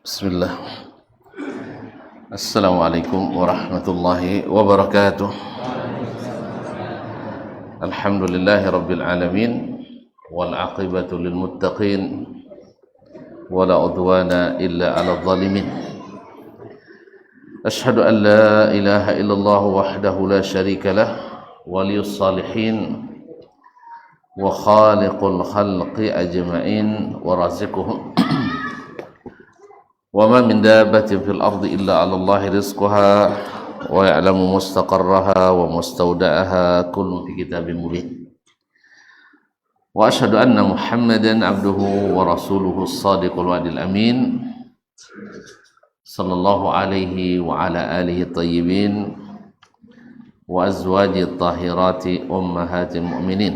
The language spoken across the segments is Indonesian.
Bismillah. Assalamualaikum warahmatullahi wabarakatuh. Alhamdulillahi rabbil alamin, wal aqibatu lil muttaqin, wala udwana illa 'alal zalimin. Ashhadu an la ilaha illallah wahdahu la syarika lah, waliyus salihin wa khaliqul khalqi ajma'in wa raziquhum. وَمَا مِنْ دَابَّةٍ فِي الْأَرْضِ إِلَّا عَلَى اللَّهِ رِزْقُهَا وَيَعْلَمُ مُسْتَقَرَّهَا وَمُسْتَوْدَعَهَا كُلٌّ فِي كِتَابٍ مُبِينٍ وَأَشْهَدُ أَنَّ مُحَمَّدًا عَبْدُهُ وَرَسُولُهُ الصَّادِقُ الْوَعْدِ الْأَمِينُ صلى الله عليه وعلى آله الطيبين وأزواجه الطاهرات أمهات المؤمنين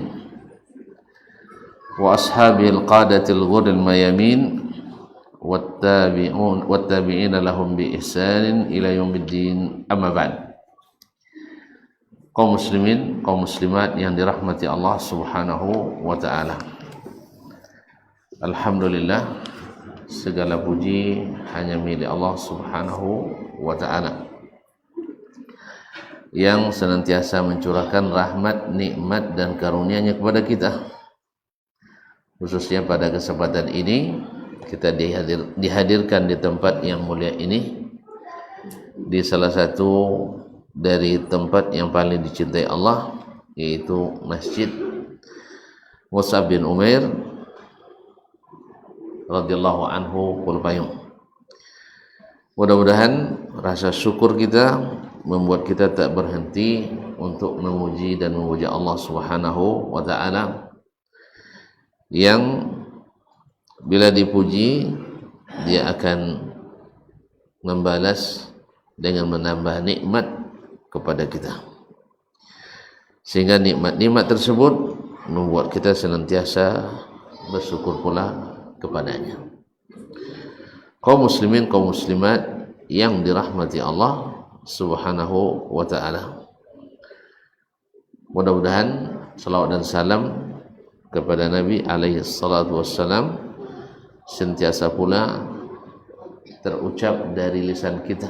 وأصحابه القادة الغر الميامين والتابعين لهم بإحسان إلى يوم الدين. Amma ba'd. Kaum muslimin, kaum muslimat yang dirahmati Allah Subhanahu wa taala. Alhamdulillah, segala puji hanya milik Allah Subhanahu wa taala yang senantiasa mencurahkan rahmat, nikmat dan karunia-Nya kepada kita. Khususnya pada kesempatan ini kita dihadirkan di tempat yang mulia ini, di salah satu dari tempat yang paling dicintai Allah, yaitu Masjid Mus'ab bin Umair radhiyallahu anhu Pulpayung. Mudah-mudahan rasa syukur kita membuat kita tak berhenti untuk memuji dan memuja Allah Subhanahu wa taala, yang bila dipuji dia akan membalas dengan menambah nikmat kepada kita, sehingga nikmat-nikmat tersebut membuat kita senantiasa bersyukur pula kepadanya. Kaum muslimin, kaum muslimat yang dirahmati Allah Subhanahu wa taala, mudah-mudahan salawat dan salam kepada Nabi alaihi salatu wassalam sentiasa pula terucap dari lisan kita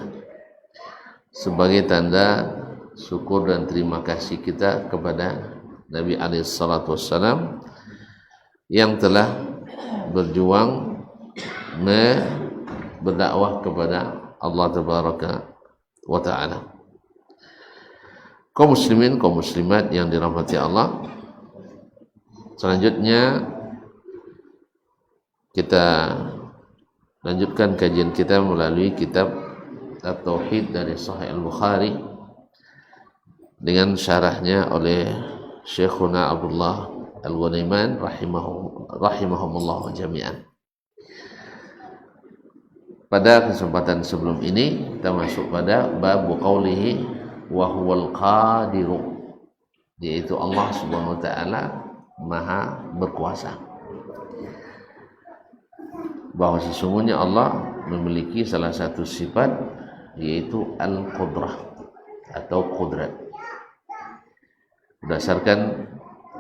sebagai tanda syukur dan terima kasih kita kepada Nabi alaihi salatu wassalam yang telah berjuang berdakwah kepada Allah tabaraka wa taala. Kaum muslimin, kaum muslimat yang dirahmati Allah, selanjutnya kita lanjutkan kajian kita melalui kitab At-Tauhid dari Sahih Al-Bukhari dengan syarahnya oleh Syekhuna Abdullah Al-Ghaniman rahimahumullah jami'an. Pada kesempatan sebelum ini kita masuk pada bab qaulihi wa huwal qadiru, yaitu Allah Subhanahu wa taala Maha berkuasa, bahwa sesungguhnya Allah memiliki salah satu sifat, yaitu al-qudrah atau qudrat. Berdasarkan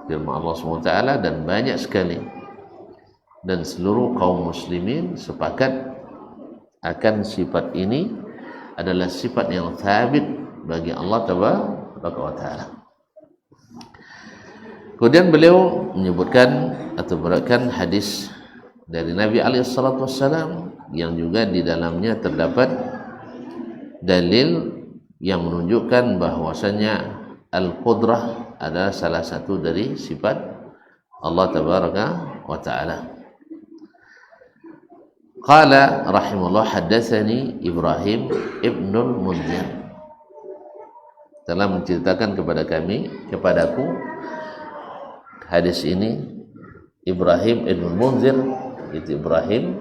firman Allah SWT, dan banyak sekali, dan seluruh kaum muslimin sepakat akan sifat ini adalah sifat yang thabit bagi Allah Tabaraka wa Ta'ala. Kemudian beliau menyebutkan atau berikan hadis dari Nabi alaihissalatu wassalam yang juga di dalamnya terdapat dalil yang menunjukkan bahwasanya al-qudrah adalah salah satu dari sifat Allah tabaraka wa ta'ala. Qala rahimahullah, haddatsani Ibrahim ibnul Munzir, telah menceritakan kepadaku hadis ini Ibrahim ibnul Munzir, itu Ibrahim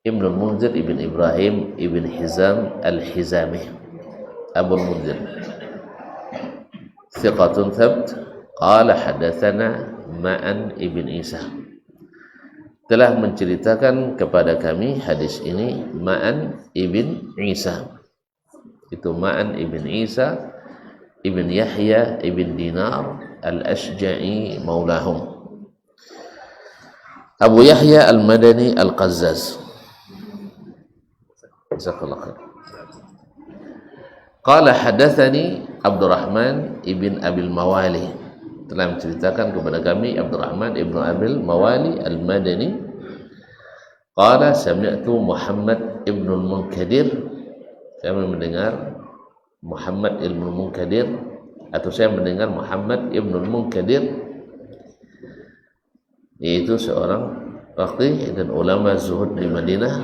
Ibn Munzir ibn Ibrahim ibn Hizam al-Hizami Abu Munzir, thiqatun thabt. Qala hadatsana Ma'an ibn Isa, telah menceritakan kepada kami hadis ini Ma'an ibn Isa, itu Ma'an ibn Isa ibn Yahya ibn Dinar al-Ashja'i maulahum, Abu Yahya al-Madani al-Qazzaz. Jazakallahu khair. Qala hadatsani Abdurrahman ibn Abil Mawali, telah menceritakan kepada kami Abdurrahman ibn Abil Mawali al-Madani. Qala sami'tu Muhammad ibn al-Munkadir, saya mendengar Muhammad ibn al-Munkadir, atau saya mendengar Muhammad ibn al-Munkadir, yaitu seorang faqih dan ulama zuhud di Madinah,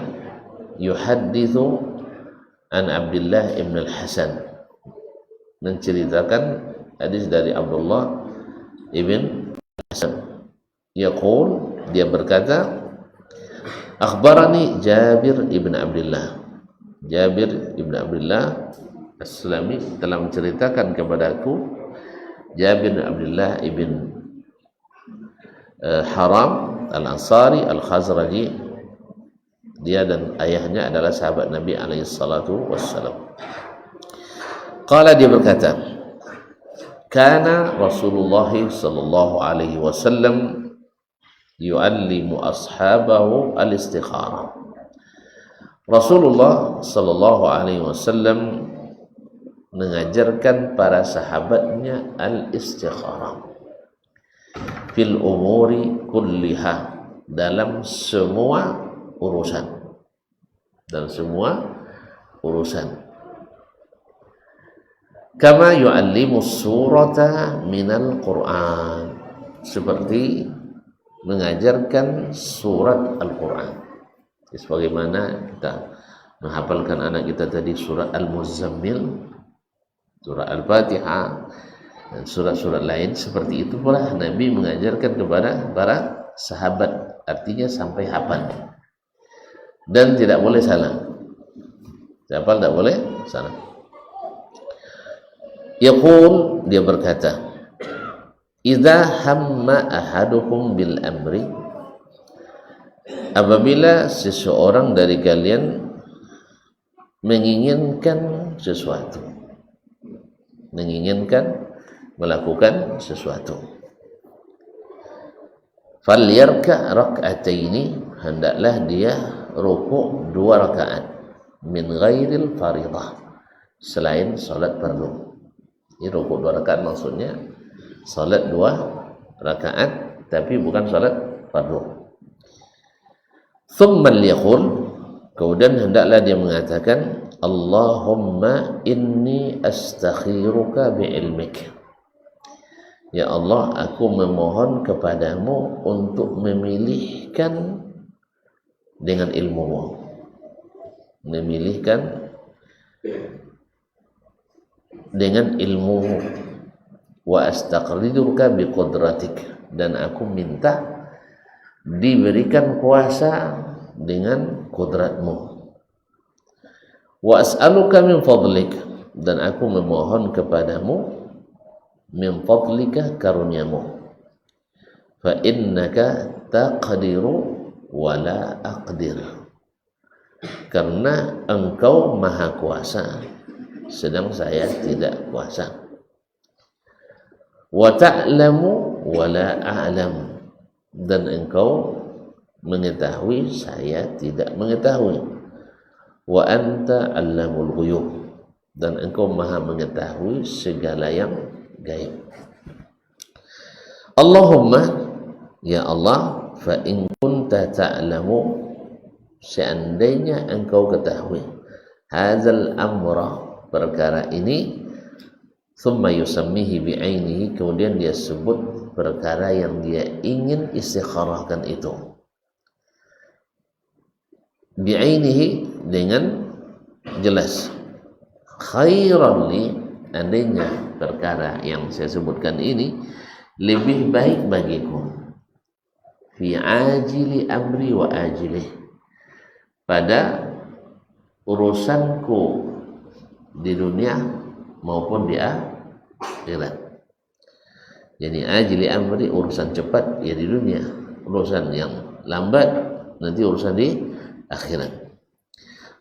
yuhaddithu an Abdullah ibn al-Hasan, menceritakan hadis dari Abdullah ibn Hasan. Yaqul, dia berkata, akhbarani Jabir ibn Abdullah, Jabir ibn Abdullah As-Sulami telah menceritakan kepadaku, Jabir bin Abdullah ibn Haram Al-Ansari Al-Khazraji, dia dan ayahnya adalah sahabat Nabi alaihi salatu wassalam. Qala, dia berkata, kana Rasulullah sallallahu alaihi wasallam yu'allimu ashabahu al-istikharah. Rasulullah sallallahu alaihi wasallam mengajarkan para sahabatnya al-istikharah fil umuri kulliha, dalam semua urusan, dalam semua urusan. Kama yu'allimu surata minal Qur'an, seperti mengajarkan surat Al-Quran. Sebagaimana kita menghafalkan anak kita tadi surat Al-Muzammil, surat Al-Fatihah, dan surat-surat lain, seperti itu pula Nabi mengajarkan kepada para sahabat, artinya sampai hafal dan tidak boleh salah. Hafal tidak boleh salah. Yaqul, dia berkata, idza hamma ahadukum bil amri, apabila seseorang dari kalian menginginkan sesuatu, menginginkan melakukan sesuatu, falyarka rak'ataini, hendaklah dia rukuk 2 rakaat, min ghairil faridah, selain salat fardu. Ini rukuk 2 rakaat maksudnya salat 2 rakaat tapi bukan salat fardu. Thumma liyaqul, kemudian hendaklah dia mengatakan, Allahumma inni astakhiruka bi'ilmik, ya Allah, aku memohon kepadamu untuk memilihkan dengan ilmumu, memilihkan dengan ilmumu, wa astaqriduka biqudratik, dan aku minta diberikan kuasa dengan kudratmu, wa as'aluka min fadlik, dan aku memohon kepadamu min fadlika, karuniamu, fa innaka taqdiru wa la aqdir, karena engkau maha kuasa sedang saya tidak kuasa, wa ta'lamu wa la a'lam, dan engkau mengetahui saya tidak mengetahui, wa anta 'allamul ghuyub, dan engkau maha mengetahui segala yang gaib. Allahumma, ya Allah, fa in kunta ta'lamu, seandainya engkau ketahui, hadzal amra, perkara ini, thumma yusammihi bi'ainihi, kemudian dia sebut perkara yang dia ingin istikharahkan itu, bi'ainihi, dengan jelas, khairan li, andainya perkara yang saya sebutkan ini lebih baik bagiku, fi ajili amri wa ajilih, pada urusanku di dunia maupun di akhirat. Jadi ajili amri, urusan cepat ya di dunia, urusan yang lambat nanti urusan di akhirat.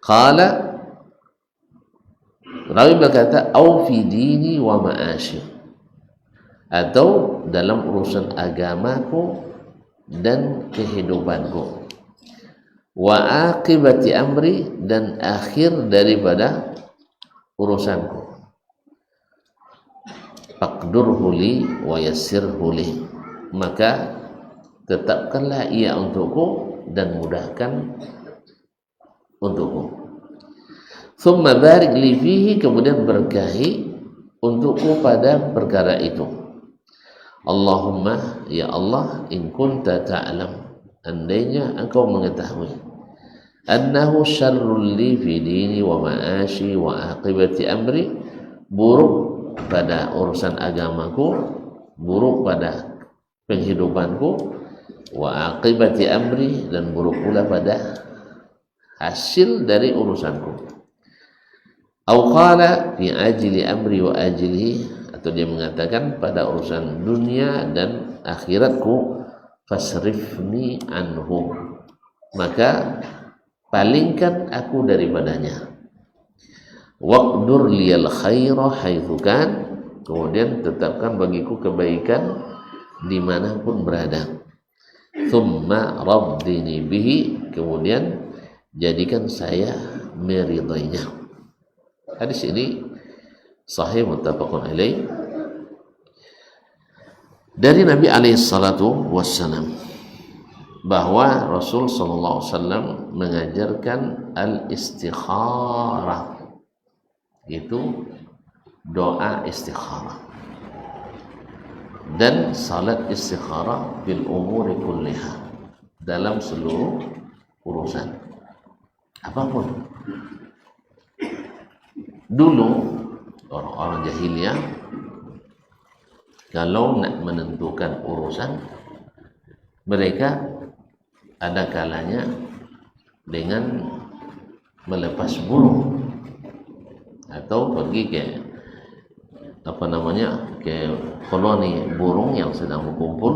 Qala, rawi berkata, au fi dini wa ma'ashi, atau dalam urusan agamaku dan kehidupanku. wa aqibati amri, dan akhir daripada urusanku. Faqdurhu li wa yassirhu li, maka tetapkanlah ia untukku dan mudahkan untukku. Thumma barik li fihi, kemudian berkahi untukku pada perkara itu. Allahumma, ya Allah, in kunta ta'lam, andainya engkau mengetahui, annahu syarrul li fi dini wa ma'ashi wa aqibati amri, buruk pada urusan agamaku, buruk pada penghidupanku, wa aqibati amri, dan buruk pula pada hasil dari urusanku. Au qala fi ajli amri wa ajlihi, atau dia mengatakan pada urusan dunia dan akhiratku, fasrifni anhu, maka palingkan aku daripadanya. Waqdur liyal khaira haitsu kan, kemudian tetapkan bagiku kebaikan dimanapun berada. Thumma raddini bihi, kemudian jadikan saya meridainya. Hadis ini sahih muttafaqun alaih dari Nabi alaihi salatu wassalam, bahwa Rasul sallallahu alaihi wasallam mengajarkan al-istikharah, itu doa istikharah dan salat istikharah bil umuri kulliha, dalam seluruh urusan apapun. Dulu orang-orang jahiliyah kalau nak menentukan urusan, mereka ada kalanya dengan melepas burung atau pergi ke ke koloni burung yang sedang berkumpul,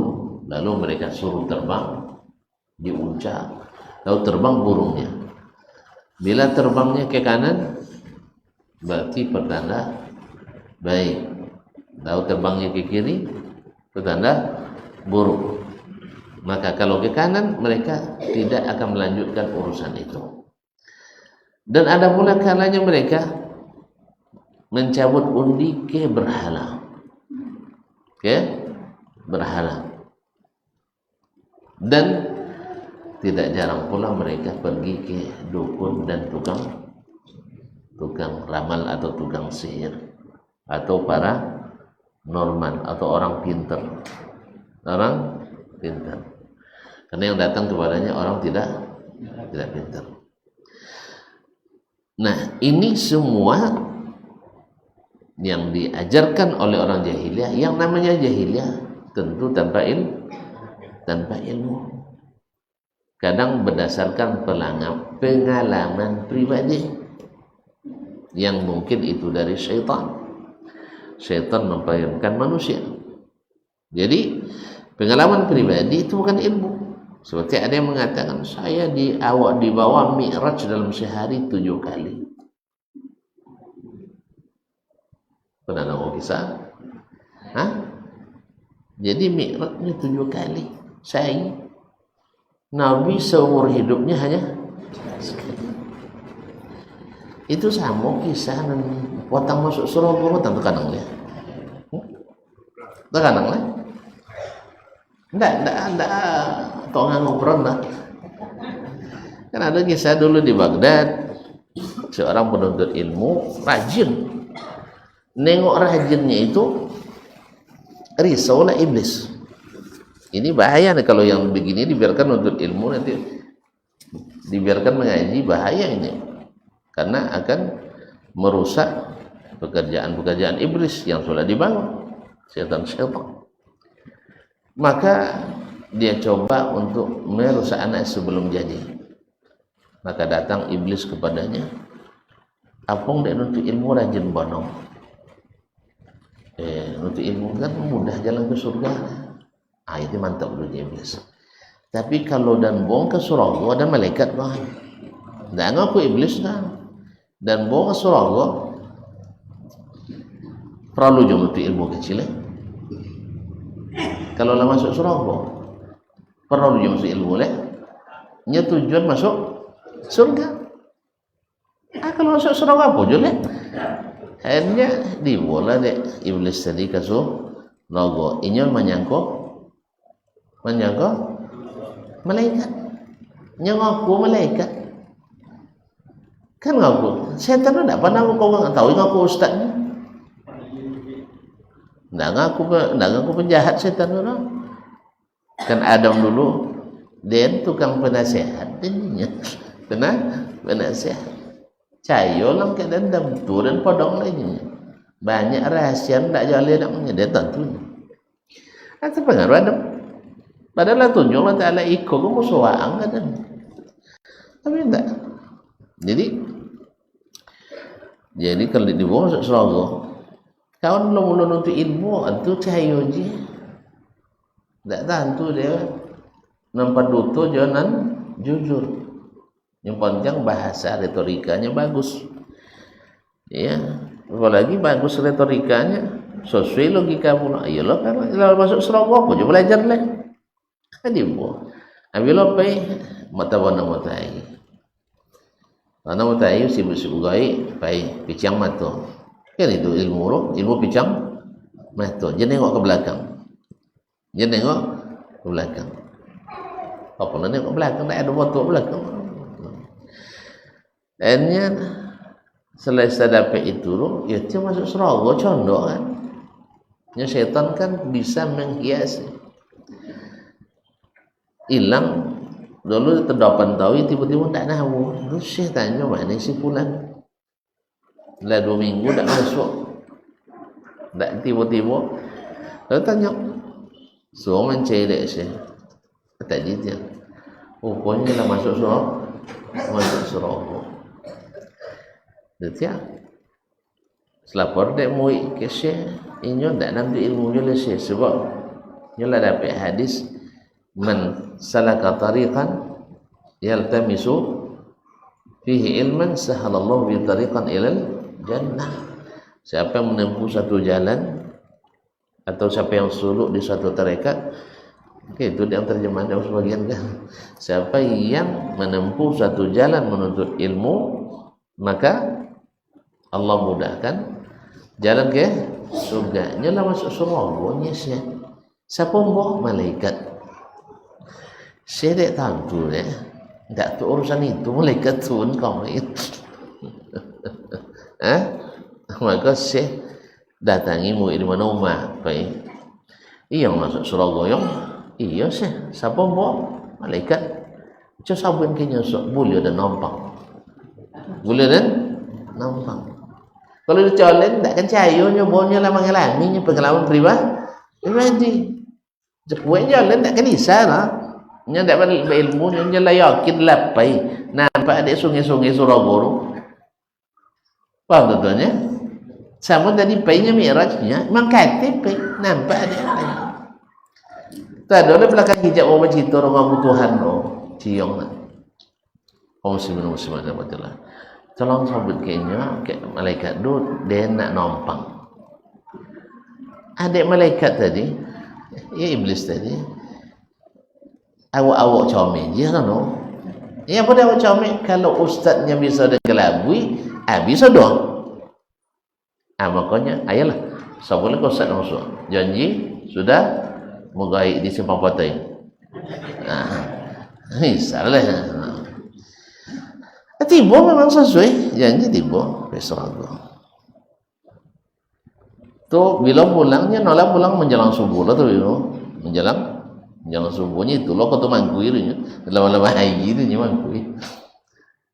lalu mereka suruh terbang di puncak, lalu terbang burungnya. Bila terbangnya ke kanan, berarti pertanda baik. Lalu terbangnya ke kiri, pertanda buruk. Maka kalau ke kanan, mereka tidak akan melanjutkan urusan itu. Dan ada pula kalanya mereka mencabut undi ke berhala, berhala. Dan tidak jarang pula mereka pergi ke dukun dan tukang ramal atau tukang sihir, atau para norman atau orang pintar, karena yang datang kepadanya orang tidak pintar. Nah, ini semua yang diajarkan oleh orang jahiliyah. Yang namanya jahiliyah tentu tanpa ilmu, kadang berdasarkan pengalaman pribadi yang mungkin itu dari syaitan mempermainkan manusia. Jadi pengalaman pribadi itu bukan ilmu. Seperti ada yang mengatakan, saya dibawa mi'raj dalam sehari 7 kali. Pernah tahu kisah? Jadi mi'rajnya 7 kali. Saya Nabi seumur hidupnya hanya sekali. Itu sama kisah potang masuk surga, potang terkadang ya. Terkadang lah. Enggak tongan ngobrol lah. Kan ada kisah dulu di Baghdad, seorang penuntut ilmu rajin. Nengok rajinnya itu risaulah iblis. Ini bahaya nih kalau yang begini dibiarkan untuk ilmu, nanti dibiarkan mengaji, bahaya ini. Karena akan merusak pekerjaan-pekerjaan iblis yang sudah dibangun syaitan. Maka dia coba untuk merusak anak sebelum jadi. Maka datang iblis kepadanya, apung dek nuntut ilmu rajin bonong. Nuntut ilmu kan mudah jalan ke surga. Itu mantap dulu iblis. Tapi kalau dan bohong ke surga, ada malaikat bang. Dan ngaku iblis kan. Dan bohong ke surga, perlu juga nuntut ilmu kecil. Kalau lah masuk surga, perlu juga masuk ilmu nya tujuan masuk surga. Kalau masuk surga apa je lah. Akhirnya dibola dek iblis tadi kasuh logo. Inya menyangkut malaikat. Nya ngaku malaikat. Kan ngaku. Setan tu tak pernah kau nggak tahu ngaku ustaz ni. Nggak ngaku penjahat setan tu. Kan Adam dulu dia tukang penasehat dia. Penasehat. Cayo lang ke dendam turun podong lagi. Banyak rahasia ndak jalan namanya dia tentu. Apa pengaruh Adam? Padahal tunjuk Allah Taala ikut kamu soang kan. Tapi enggak. Jadi kalau dibawa masuk surga, kawan mula nuntut ilmu itu cahayo je. Tak tentu dia nampak duto jangan jujur. Yang panjang bahasa retorikanya bagus. Ya, apalagi bagus retorikanya sesuai logika pula. Ayolah kalau masuk surga apa je belajar lah. Adibo. Ambil pai mata warna matai. Warna matai sibuk-sibuk gai pai picang mata. Kan itu ilmu picang mata. Jangan tengok ke belakang. Jangan tengok ke belakang. Apa nak tengok ke belakang? Tak ada motor belakang. Akhirnya selesai dapat itu, ya dia masuk surga condok kan. Ya syaitan kan bisa menghias. Hilang dulu terdapat tahu tiba-tiba tak tahu. Terus saya tanya mana si pulang. Dah 2 minggu tak masuk. Tak tiba-tiba. Lalu tanya. So mencari saya. Tak dia. Pokoknya dah masuk surga. Masuk surga. Dia selapor dek muik ke syekh inyo tak nampak ilmu je lah syekh sebab nyolah dapat hadis man salaka tariqan yaltamisu fihi ilman sahalallahu bi tariqan ilal jannah. Siapa yang menempuh satu jalan atau siapa yang suluk di suatu tarekat, itu yang terjemahan dalam sebagian kan. Siapa yang menempuh satu jalan menuntut ilmu, maka Allah mudahkan jalan ke surga. Nyolah masuk surga nya siapa mbok malaikat. Saya tak tahu deh. Tak tu urusan itu malaikat turun kau itu. Maka saya datangi mu di mana rumah, pai. Iya masuk surga yang. Iya saya. Siapa mbok malaikat. Macam sabun kenya sok boleh dan nampak. Boleh dan nampak. Kalau dicolek tak kan cayo nyobonya lah mengalaminya pengalaman pribadi. Jekuan jalan tak kan isa lah. Nya tak berilmu nya lah yakin lapai. Nampak ada sungai-sungai Surabaya. Faham tuan-tuannya? Sama tadi painya Mi'rajnya mangkate pai nampak ada. Tak ada belakang hijab orang cerita orang butuhan ciong lah. Muslimin Allah. Tolong sebut kayaknya malaikat tu dia nak nampang. Adik malaikat tadi, ya iblis tadi, awak comel je kan? Ya apa dia awak comel? Kalau ustaznya bisa kelabui, bisa dong. Makanya, ayolah, sebelum ustaz masuk, janji sudah mengaik di simpang patai. Misalnya. Tiba memang sesuai janji tiba besok aku. Tu bila pulangnya nolak pulang menjelang subuh lah tu menjelang subuhnya itu lo kau mangkui tu lama-lama hari tu mangkui.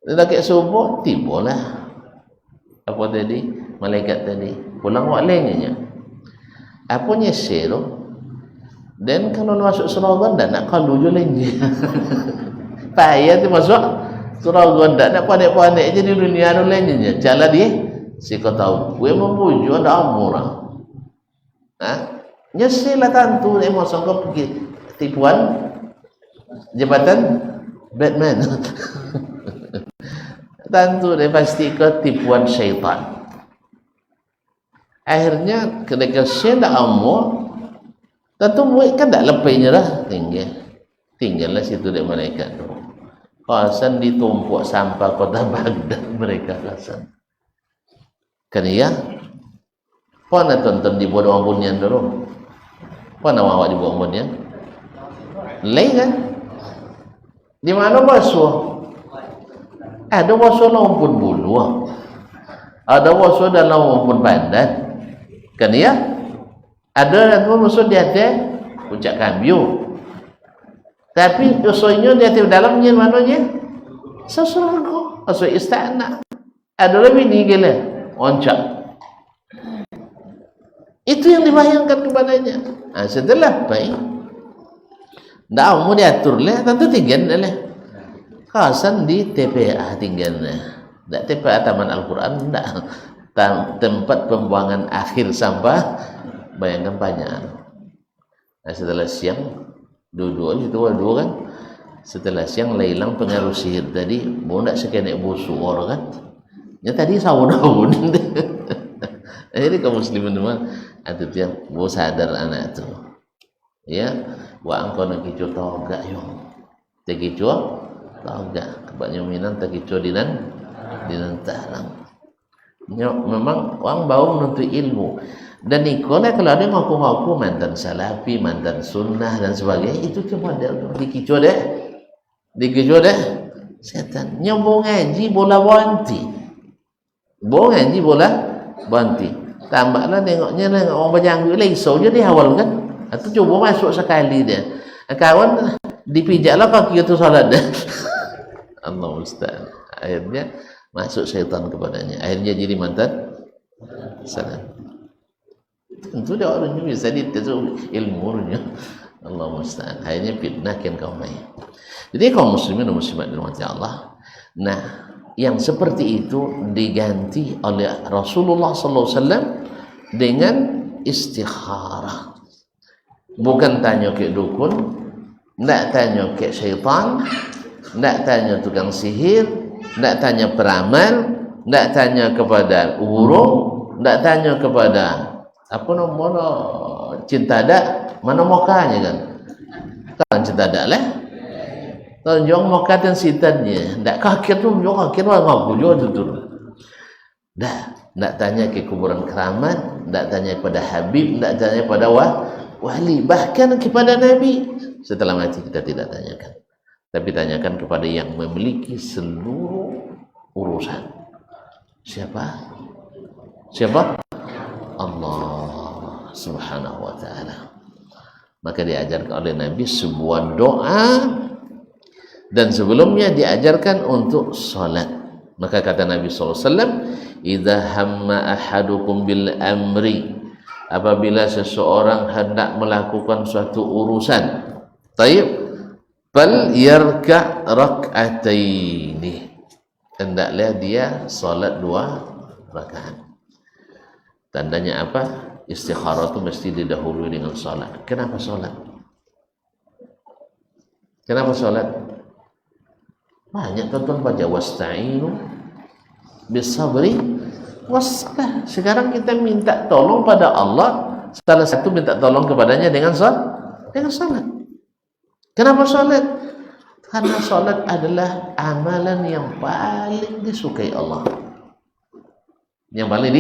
Dah kayak subuh tiba lah. Apa tadi malaikat tadi pulang wak lainnya. Apanya sel dan kalau masuk surga dah nak kalau je lagi. Payah tu masuk surga ndak nak pandai-pandai je di dunia tu lainnya. Jalan dia si kau tahu gue mempuju ada amura. Nyesilah tentu dia mau sangka pergi tipuan jabatan Batman. Tentu dia pasti ke tipuan syaitan. Akhirnya ketika syaitan amur tentu murid kan tak lepasnya lah tinggallah situ dia malaikat tu. Kawasan ditumpuk sampah kota Baghdad mereka kawasan. Kan iya? Pernah tonton di bawah ambunnya dulu? Pernah awak di bawah ambunnya? Lain kan? Di mana basuh? Ada basuh lampun bulu, ada basuh dalam lampun badan. Kan iya? Ada yang basuh di atas puncak kambiu. Tapi usulnya di atas dalamnya mananya? Sesurga, usul istana. Ada lebih ni gila, oncak. Itu yang dibayangkan kepadanya. Nah, setelah baik, dah mau diatur lah, tentu tinggal lah. Kawasan di TPA tinggalnya, tak TPA Taman Al-Quran, tak tempat pembuangan akhir sampah. Bayangkan banyak. Nah, setelah siang, dua-dua kan. Setelah siang leilang pengaruh sihir tadi, mau tak sekenek busuk orang kan? Ya tadi sawun-sawun. Jadi kaum muslimin semua, atau dia mau sadar anak tu, ya, wa angkau nak kicu toga yung, tak kicu toga, kebanyakan minang tak kicu dinan tarang. Memang orang bau menuntut ilmu. Dan Nikola kalau ada ngaku-ngaku mantan salafi, mantan sunnah dan sebagainya, itu cuma dikicau deh setan. Nyambung ngaji bola banti, tambahlah tengoknya orang berjanggut lagi so je di awal kan, atau coba masuk sekali dia kawan dipijaklah kaki itu salat dah. Allah Ustaz, akhirnya masuk syaitan kepadanya, akhirnya jadi mantan salat. Tentu dia orang yang bisa ditetu ilmunya. Allah musta'an. Akhirnya fitnahkan kaum lain. Jadi kaum muslimin dan muslimat dirahmati Allah. Nah, yang seperti itu diganti oleh Rasulullah sallallahu alaihi wasallam dengan istikharah. Bukan tanya ke dukun, nak tanya ke syaitan, nak tanya tukang sihir, nak tanya peramal, nak tanya kepada urung, nak tanya kepada apa nama cinta dak, mana mukanya kan cinta dak lah tonjong muka dan sitannya dak kakek tu jong kakek ngaku jo tu dak tanya ke kuburan keramat, dak tanya kepada habib, dak tanya kepada wali, bahkan kepada nabi setelah mati kita tidak tanyakan, tapi tanyakan kepada yang memiliki seluruh urusan. Siapa Allah subhanahu wa ta'ala. Maka diajarkan oleh Nabi sebuah doa, dan sebelumnya diajarkan untuk salat. Maka kata Nabi SAW, idza hamma ahadukum bil amri, apabila seseorang hendak melakukan suatu urusan, taib, bal yarka rak'ataini, hendaklah dia salat 2 rakaat. Tandanya apa? Istikharah itu mesti didahului dengan salat. Kenapa salat? Banyak tuan-tuan baca wasta'inu bisabri wassalah. Sekarang kita minta tolong pada Allah, salah satu minta tolong kepadanya dengan salat. Kenapa salat? Karena salat adalah amalan yang paling disukai Allah, yang paling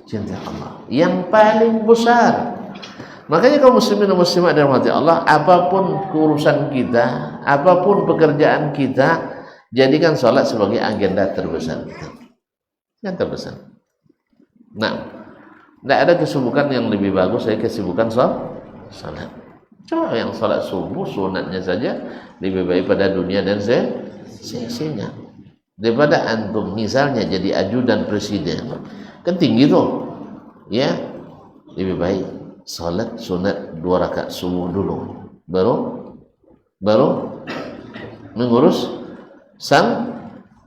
cinta Allah, yang paling besar. Makanya kaum muslimin dan muslimat dirahmati Allah, apapun urusan kita, apapun pekerjaan kita, jadikan salat sebagai agenda terbesar kita. Yang terbesar. Nah, tidak ada kesibukan yang lebih bagus dari kesibukan salat. Coba yang salat subuh sunatnya saja lebih baik pada dunia dan sisinya daripada antum misalnya jadi ajudan presiden. Kan tinggi tuh, ya, lebih baik salat sunat 2 rakaat subuh dulu, baru mengurus sang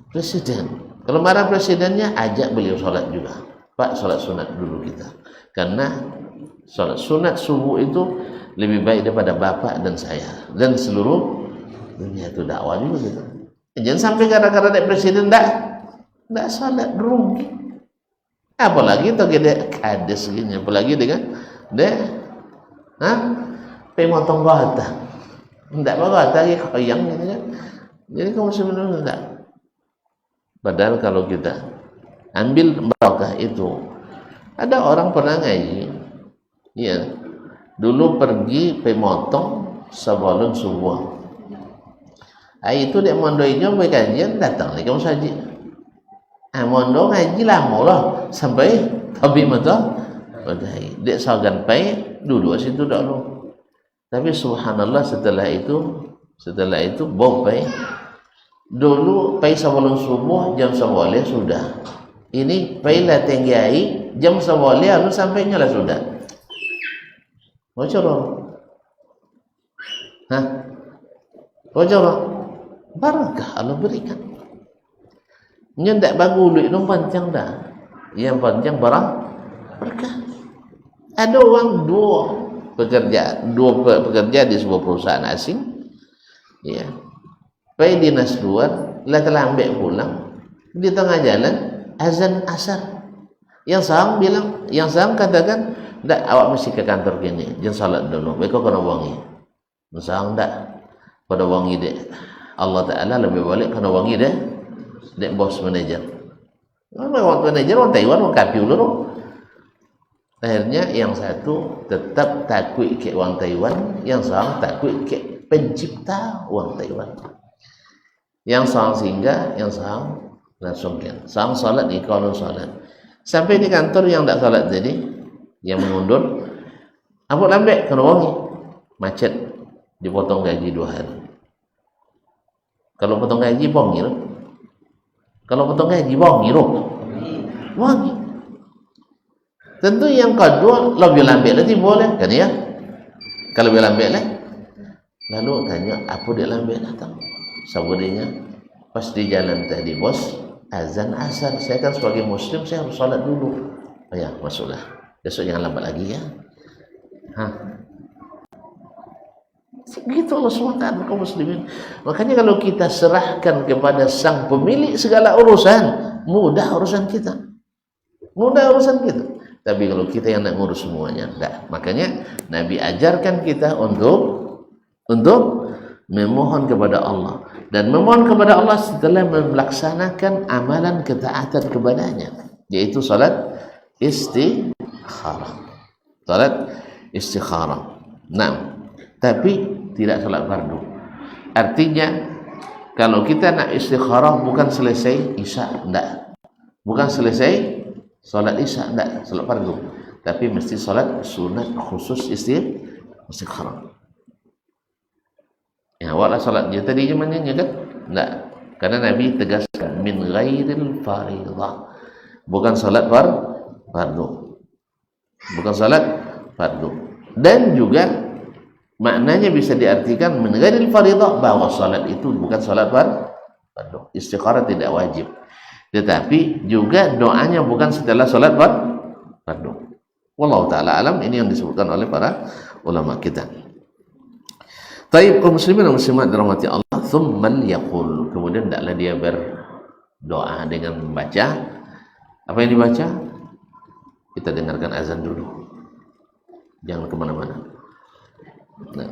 presiden. Kalau marah presidennya, ajak beliau salat juga, Pak, salat sunat dulu kita, karena salat sunat subuh itu lebih baik daripada bapak dan saya dan seluruh dunia. Itu dakwah juga gitu. Jangan sampai gara-gara dari presiden ndak salat rugi. Apalagi tu gede kades gini, apalagi dengan pemotong gata, ndak apa gata lagi koyang gitu kan, Jadi kaum muslimin enggak. Padahal kalau kita ambil barakah itu, ada orang pernah ngaji, ya, dulu pergi pemotong sebelum subuh. Itu dia mondoi jom kajian datang lagi kamu saji. Mondo ngaji lama lah sampai tapi mata badai. Dia sagan pai duduk situ dak lu. Tapi subhanallah setelah itu bopai dulu pai sebelum subuh jam 11 sudah. Ini pai lah tinggi jam 11 lalu sampainya lah sudah. Bocor. Hah? Bocor. Barakah Allah berikan. Nyendak bagus duit dong panjang dah. Yang panjang berkah. Ada orang dua pekerja di sebuah perusahaan asing, ya. Pai dinas luar, lah terlambat pulang. Di tengah jalan azan asar. Yang saham katakan, "Ndak, awak mesti ke kantor gini, jangan salat dulu. Beko kena wangi." Saham ndak. Pada wangi dek. Allah Ta'ala lebih balik kena wangi dek. Dek bos manajer. Waktu manajer orang Taiwan orang kapi dulu. Akhirnya yang satu tetap takut ke orang Taiwan, yang seorang takut ke pencipta orang Taiwan. Yang seorang singgah, yang seorang langsung kan. Seorang salat ni kalau salat. Sampai di kantor yang tak salat jadi, yang mengundur, apa lambat kena wangi, macet, dipotong gaji 2 hari. Kalau potong gaji bongi loh. Kalau potong gaji bongi loh. Wangi. Tentu yang kedua lebih lambat lagi boleh kan ya? Kalau lebih lambat lah. Lalu tanya apa dia lambat datang? Saburinya pas di jalan tadi bos azan asar. Saya kan sebagai muslim saya harus salat dulu. Oh ya masuklah. Besok jangan lambat lagi ya. Hah? Begitu Allah SWT kaum muslimin. Makanya kalau kita serahkan kepada sang pemilik segala urusan, mudah urusan kita. Tapi kalau kita yang nak ngurus semuanya, enggak. Makanya Nabi ajarkan kita untuk memohon kepada Allah, dan memohon kepada Allah setelah melaksanakan amalan ketaatan kepadanya, yaitu salat istikharah. Nah, tapi tidak salat fardu. Artinya kalau kita nak istikharah bukan selesai isya, enggak. Bukan selesai salat isya, enggak, salat fardu. Tapi mesti salat sunat khusus istikharah. Ya, wala salat je tadi gimana kan? Enggak. Karena Nabi tegaskan min ghairil fariḍah. Bukan salat fardu. Bukan salat fardu. Dan juga maknanya bisa diartikan min ghairil fariḍah, bahwa salat itu bukan salat fardu. Istikharah tidak wajib. Tetapi juga doanya bukan setelah salat fardu. Wallahu taala alam. Ini yang disebutkan oleh para ulama kita. Taib kaum muslimin dan muslimat dirahmati Allah, tsumman yaqul, kemudian hendaklah dia berdoa dengan membaca apa yang dibaca. Kita dengarkan azan dulu, jangan kemana-mana. Nah.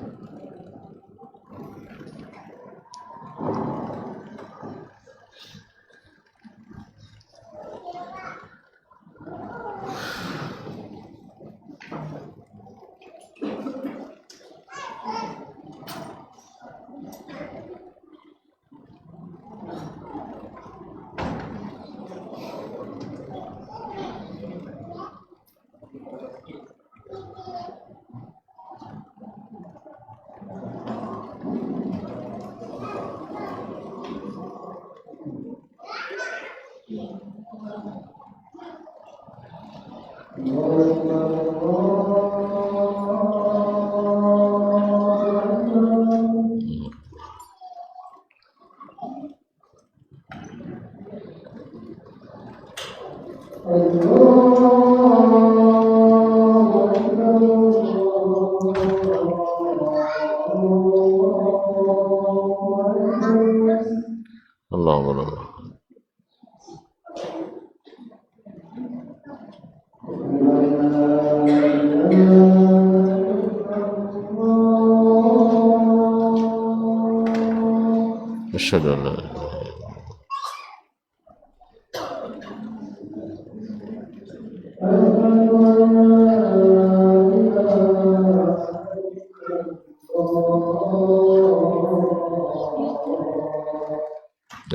Asyhadu an la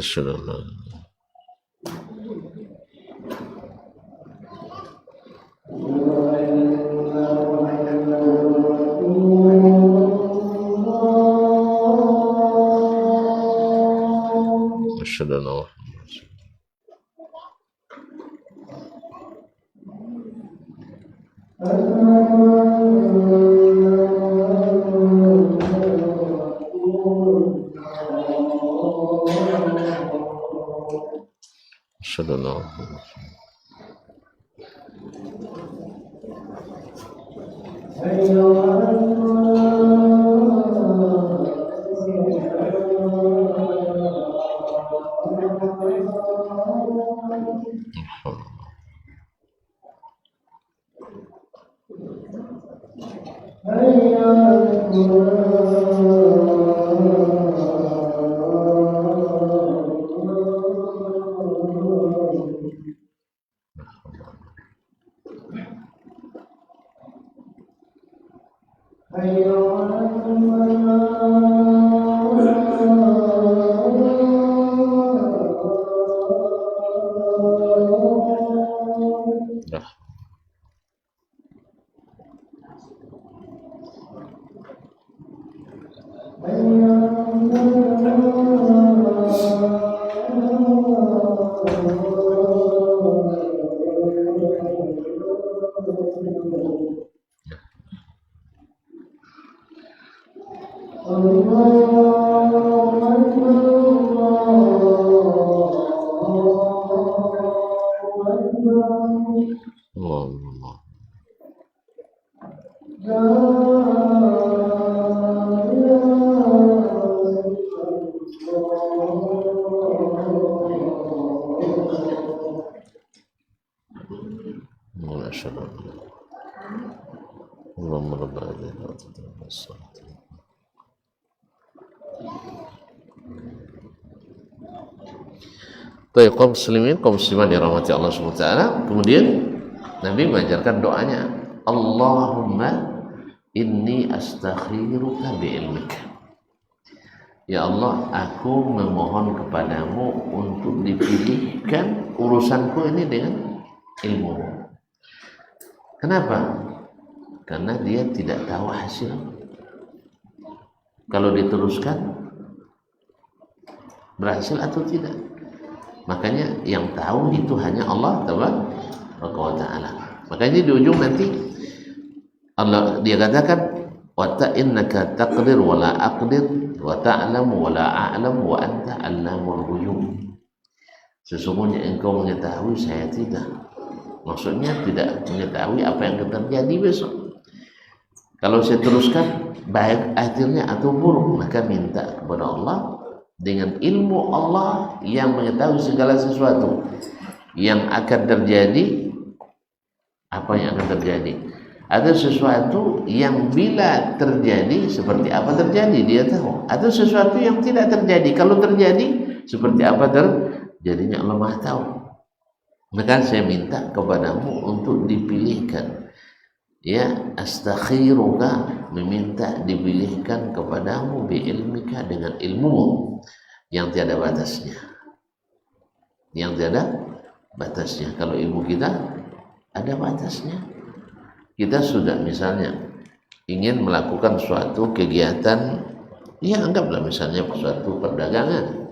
asyhadu an la asyhadu anna asyhadu anna Baik, kaum muslimin, kaum muslimat dirahmati Allah Subhanahu wa taala. Kemudian Nabi mengajarkan doanya, Allahumma inni astakhiruka bi'ilmika. Ya Allah, aku memohon kepadamu untuk dipilihkan urusanku ini dengan ilmu. Kenapa? Karena dia tidak tahu hasil. Kalau diteruskan berhasil atau tidak. Makanya yang tahu itu hanya Allah Tabaraka wa Ta'ala. Makanya di ujung nanti Allah dia katakan wa ta'innaka taqdir wa la aqdir wa ta'lamu wa la a'lam wa anta 'allamul ghuyub. Sesungguhnya engkau mengetahui, saya tidak. Maksudnya tidak mengetahui apa yang akan terjadi besok. Kalau saya teruskan baik akhirnya atau buruk, maka minta kepada Allah dengan ilmu Allah yang mengetahui segala sesuatu yang akan terjadi, apa yang akan terjadi. Ada sesuatu yang bila terjadi seperti apa terjadi dia tahu. Ada sesuatu yang tidak terjadi, kalau terjadi seperti apa terjadinya Allah Maha tahu. Maka saya minta kepadamu untuk dipilihkan. Ya, astakhiruka, meminta dipilihkan kepadamu bi'ilmika, dengan ilmu yang tiada batasnya. Yang tiada batasnya. Kalau ilmu kita ada batasnya. Kita sudah misalnya ingin melakukan suatu kegiatan, ya anggaplah misalnya suatu perdagangan.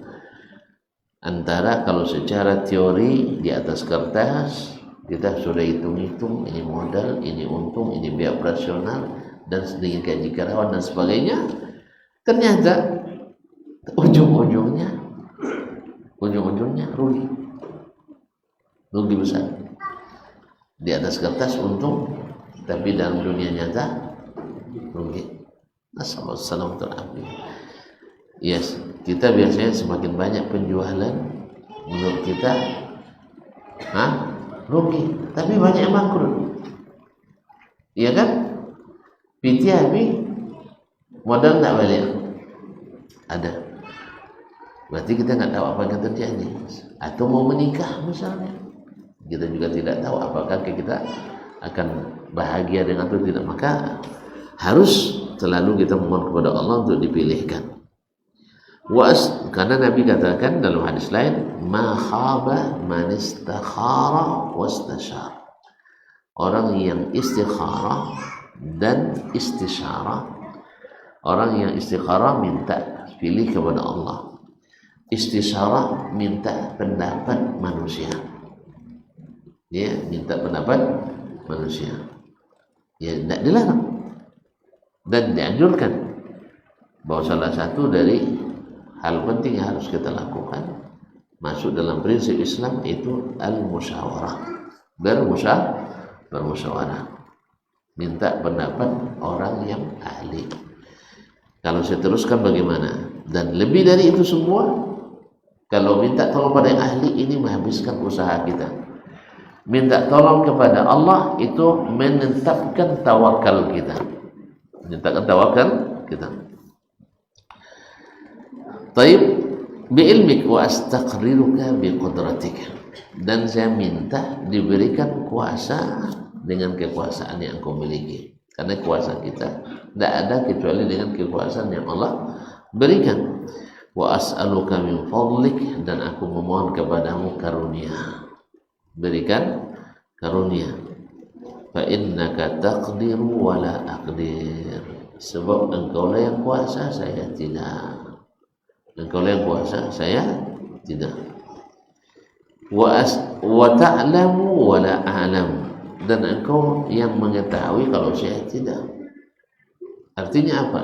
Antara kalau secara teori di atas kertas kita sudah hitung-hitung, ini modal, ini untung, ini biaya operasional, dan sedikit gaji karyawan dan sebagainya. Ternyata ujung-ujungnya rugi besar. Di atas kertas untung, tapi dalam dunia nyata rugi. Assalamualaikum warahmatullahi wabarakatuh. Yes, kita biasanya semakin banyak penjualan, menurut kita, rugi, tapi banyak yang bangkrut. Iya kan? PT habis, modal tak balik. Ada. berarti kita nggak tahu apa yang akan terjadi. Atau mau menikah misalnya, kita juga tidak tahu apakah kita akan bahagia dengan atau tidak. Maka harus selalu kita memohon kepada Allah untuk dipilihkan. Karena Nabi katakan dalam hadis lain, ma khaba man istakhara wastashara. Orang yang istikharah dan istisyarah. Orang yang istikharah minta pilih kepada Allah, istisyarah minta pendapat manusia. Ya, minta pendapat manusia. Ya, tidak dilarang dan dianjurkan. Bahwa salah satu dari hal penting yang harus kita lakukan masuk dalam prinsip Islam itu al-musyawarah, bermusyawarah, minta pendapat orang yang ahli. Kalau saya teruskan bagaimana? Dan lebih dari itu semua, kalau minta tolong pada yang ahli ini menghabiskan usaha kita. Minta tolong kepada Allah itu menetapkan tawakal kita. Menetapkan tawakal kita. Taib bi'ilmik wa astaqriruka biqudratika. Dan saya minta diberikan kuasa dengan kekuasaan yang kau miliki. Karena kuasa kita tidak ada kecuali dengan kekuasaan yang Allah berikan. Wa as'aluka min fadlik, dan aku memohon kepadamu karunia. Berikan karunia. Fa innaka taqdiru wa la aqdir. Sebab engkau lah yang kuasa, saya tidak. Engkau lah yang kuasa, saya tidak. Wa ta'lamu wa la a'lam, dan engkau yang mengetahui kalau saya tidak. Artinya apa?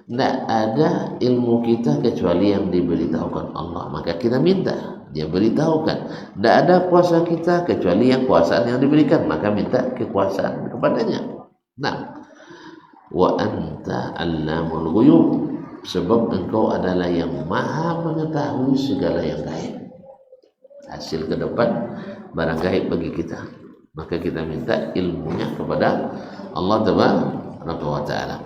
Tidak ada ilmu kita kecuali yang diberitahukan Allah. Maka kita minta dia beritahukan. Tidak ada kuasa kita kecuali yang kuasaan yang diberikan. Maka minta kekuasaan kepadanya. Nah, wa anta allamul ghuyub, sebab engkau adalah yang maha mengetahui segala yang gaib. Hasil ke depan barang gaib bagi kita. Maka kita minta ilmunya kepada Allah Tabaraka wa Ta'ala.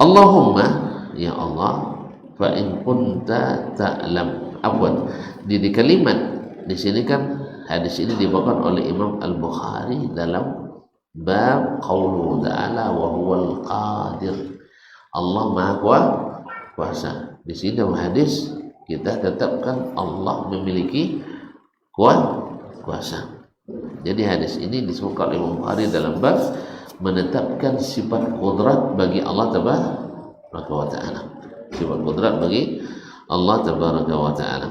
Allahumma, ya Allah, fa in kunta ta'lam. Afwan, di kalimat di sini kan hadis ini dibawakan oleh Imam Al-Bukhari dalam bab qauluhu ta'ala wa huwal qadir. Allah Maha Kuasa. Di sini dalam hadis kita tetapkan Allah memiliki kuasa. Jadi hadis ini disebutkan oleh Imam Bukhari dalam bab menetapkan sifat qudrat bagi Allah Tabaraka wa Ta'ala. Sifat qudrat bagi Allah Tabaraka wa Ta'ala.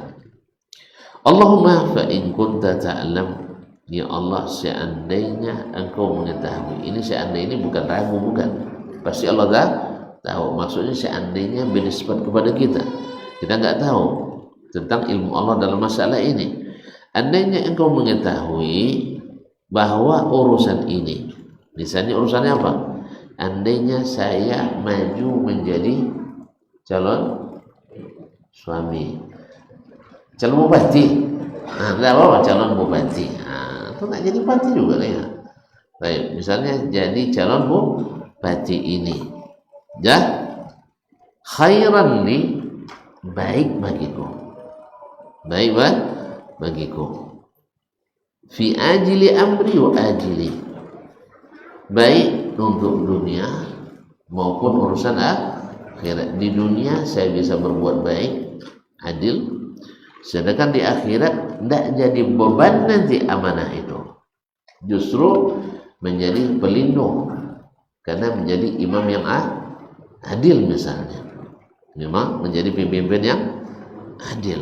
Allahumma fa in kunta ta'lam, ya Allah, seandainya engkau mengetahui. Ini seandainya ini bukan ragu, bukan. Pasti Allah dah tahu. Maksudnya seandainya benisbat kepada kita. Kita enggak tahu tentang ilmu Allah dalam masalah ini. Andainya engkau mengetahui bahwa urusan ini, misalnya urusannya apa? Andainya saya maju menjadi calon suami, calon bupati, tidak apa-apa calon bupati, itu nggak jadi bupati juga ya. Baik, misalnya jadi calon bupati ini, ya, khairan li, baik bagiku, baik bagiku, fi ajili amri wa ajili, baik untuk dunia maupun urusan akhirat. Di dunia saya bisa berbuat baik, adil, sedangkan di akhirat tidak jadi beban nanti amanah itu, justru menjadi pelindung karena menjadi imam yang adil misalnya, memang menjadi pemimpin yang adil,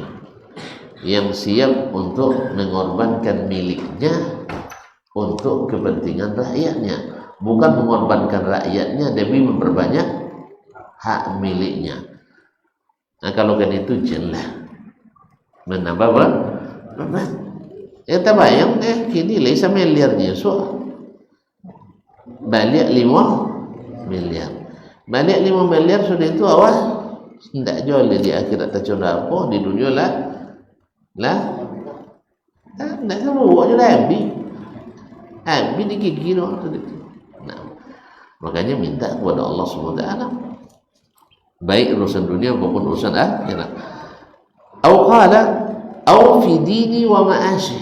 yang siap untuk mengorbankan miliknya untuk kepentingan rakyatnya, bukan mengorbankan rakyatnya demi memperbanyak hak miliknya. Nah, kalau kan itu jelas menambah beban. Ya tabayang kini lesa miliarnya, so balik 5 miliar. Balik 5 miliar sudah itu awal tidak jual di akhirat tercunda apa, di dunia lah tidak semua je lah habis digigit orang tu. Nah, makanya minta kepada Allah SWT, baik urusan dunia maupun urusan akhirat. Au qala au fi dini wa ma'ashi,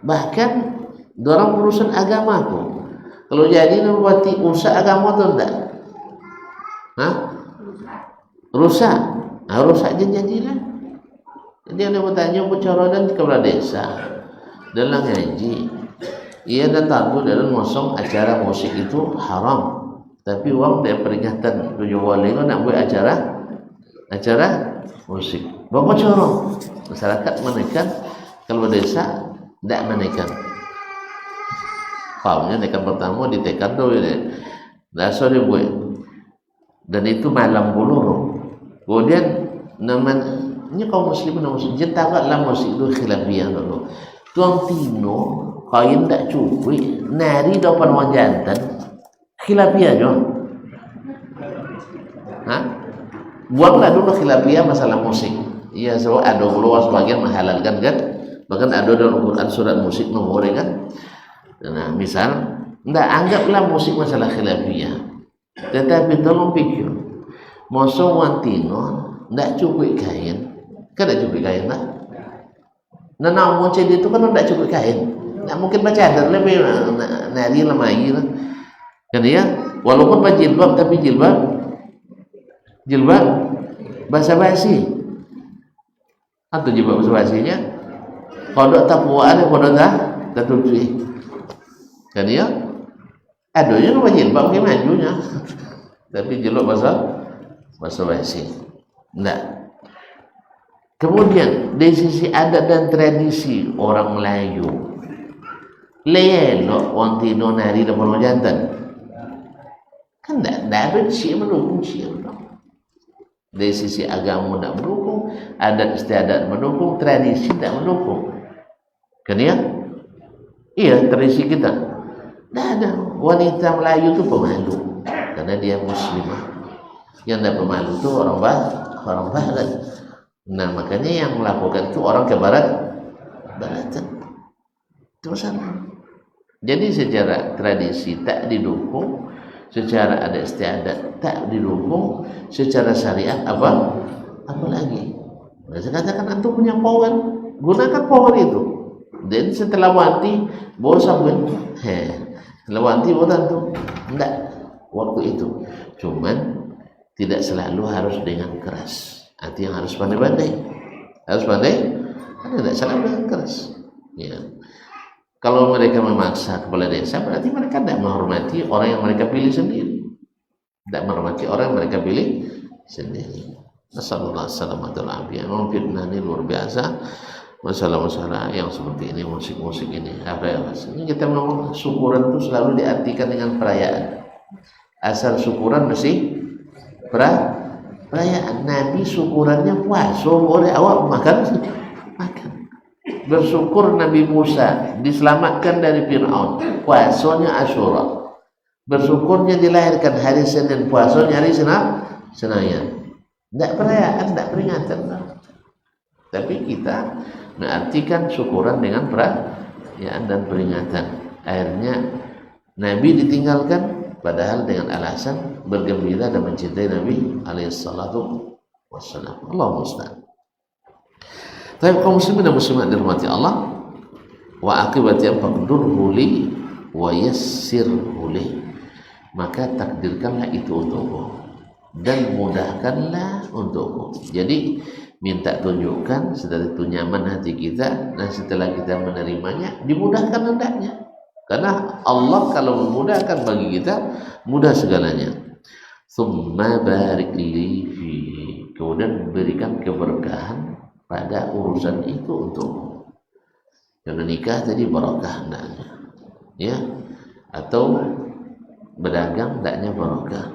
bahkan dalam urusan agamaku. Kalau jadi berarti urusan agama atau enggak? Hah? Rusak. Rusak jadilah. Jadi ada bertanya pencoronan di kepala desa dalam ngaji, ia datang tu dalam ngosong acara musik itu haram, tapi uang dia peringatan tujuh wali nak buat acara musik. Bapak corong masyarakat menekan kalau desa tidak menekan. Pahamnya nekan pertama ditekan tu ini, dasar dia buat, dan itu malam bulur. Kemudian namanya kaum muslimin jentaga lah musik itu khilafiyah dulu. Tuang Tino kain tak cukup, nari depan orang jantan khilafiyah jo. Buanglah dulu khilafiyah masalah musik. Iya, sebab ada ulama sebagian menghalalkan kan, bahkan ada dalam Quran surat musik nomor kan. Nah, misal, ndak anggaplah musik masalah khilafiyah, tetapi tolong pikir, mosok wantino ndak cukup kain, kan ndak cukup kain lah. Nah, nak moncel itu kan ndak cukup kain, ndak mungkin baca ada lebih nari lemai lah, kan ya, walaupun berjilbab tapi jilbab basa-basi, atau jilbab basa-basinya, kodok tapuan, kodok tak tutupi. Kan ya, adonya lu jilbab kayak majunya, tapi jilbab basa-basi. Enggak. Kemudian dari sisi adat dan tradisi orang Melayu, lelok orang Tino nari depan orang jantan, kan enggak ada sih mendukung sih. Dari sisi agama tidak mendukung, adat istiadat mendukung, tradisi tidak mendukung. Kan ya? Iya, tradisi kita. Tidak ada wanita Melayu itu pemalu karena dia muslimah. Yang tidak pemalu itu orang barat. Nah, makanya yang melakukan itu orang ke baratan. Terus jadi secara tradisi tak didukung, secara adat istiadat tak didukung, secara syariat apa lagi. Nah, saya katakan antum punya power, gunakan power itu. Dan setelah mati bosan setelah mati bosan tuh enggak waktu itu. Cuman tidak selalu harus dengan keras. Arti yang harus pandai-pandai. Tidak selalu dengan keras. Ya. Kalau mereka memaksa kepala desa, berarti mereka tidak menghormati orang yang mereka pilih sendiri. Tidak menghormati orang yang mereka pilih sendiri. Nasallallahu alaihi wasallam. Fitnah ini luar biasa. Masalah-masalah yang seperti ini, musik-musik ini, apa ya mas? Ini kita ngomong syukuran itu selalu diartikan dengan perayaan. Asal syukuran mesti perayaan. Nabi syukurannya puasa, boleh awak makan. Bersyukur Nabi Musa diselamatkan dari Fir'aun, puasanya Asyura. Bersyukurnya dilahirkan hari Senin, puasanya hari Senayan. Tidak perayaan, tidak peringatan. Tapi kita mengartikan syukuran dengan perayaan dan peringatan. Akhirnya Nabi ditinggalkan padahal dengan alasan bergembira dan mencintai Nabi alaihissalatu wassalam. Allahu musta'an. Tapi kaum muslimin dan muslimat dirahmati Allah, wa aqibati faqdurhu li wa yassirhu li, maka takdirkanlah itu untukku dan mudahkanlah untukku. Jadi minta tunjukkan setelah itu nyaman hati kita, dan setelah kita menerimanya dimudahkan hendaknya, karena Allah kalau memudahkan bagi kita mudah segalanya. Tsumma barik li fi, kemudian berikan keberkahan pada urusan itu untukmu. Karena nikah tadi barakah hendaknya, ya, atau berdagang hendaknya barakah,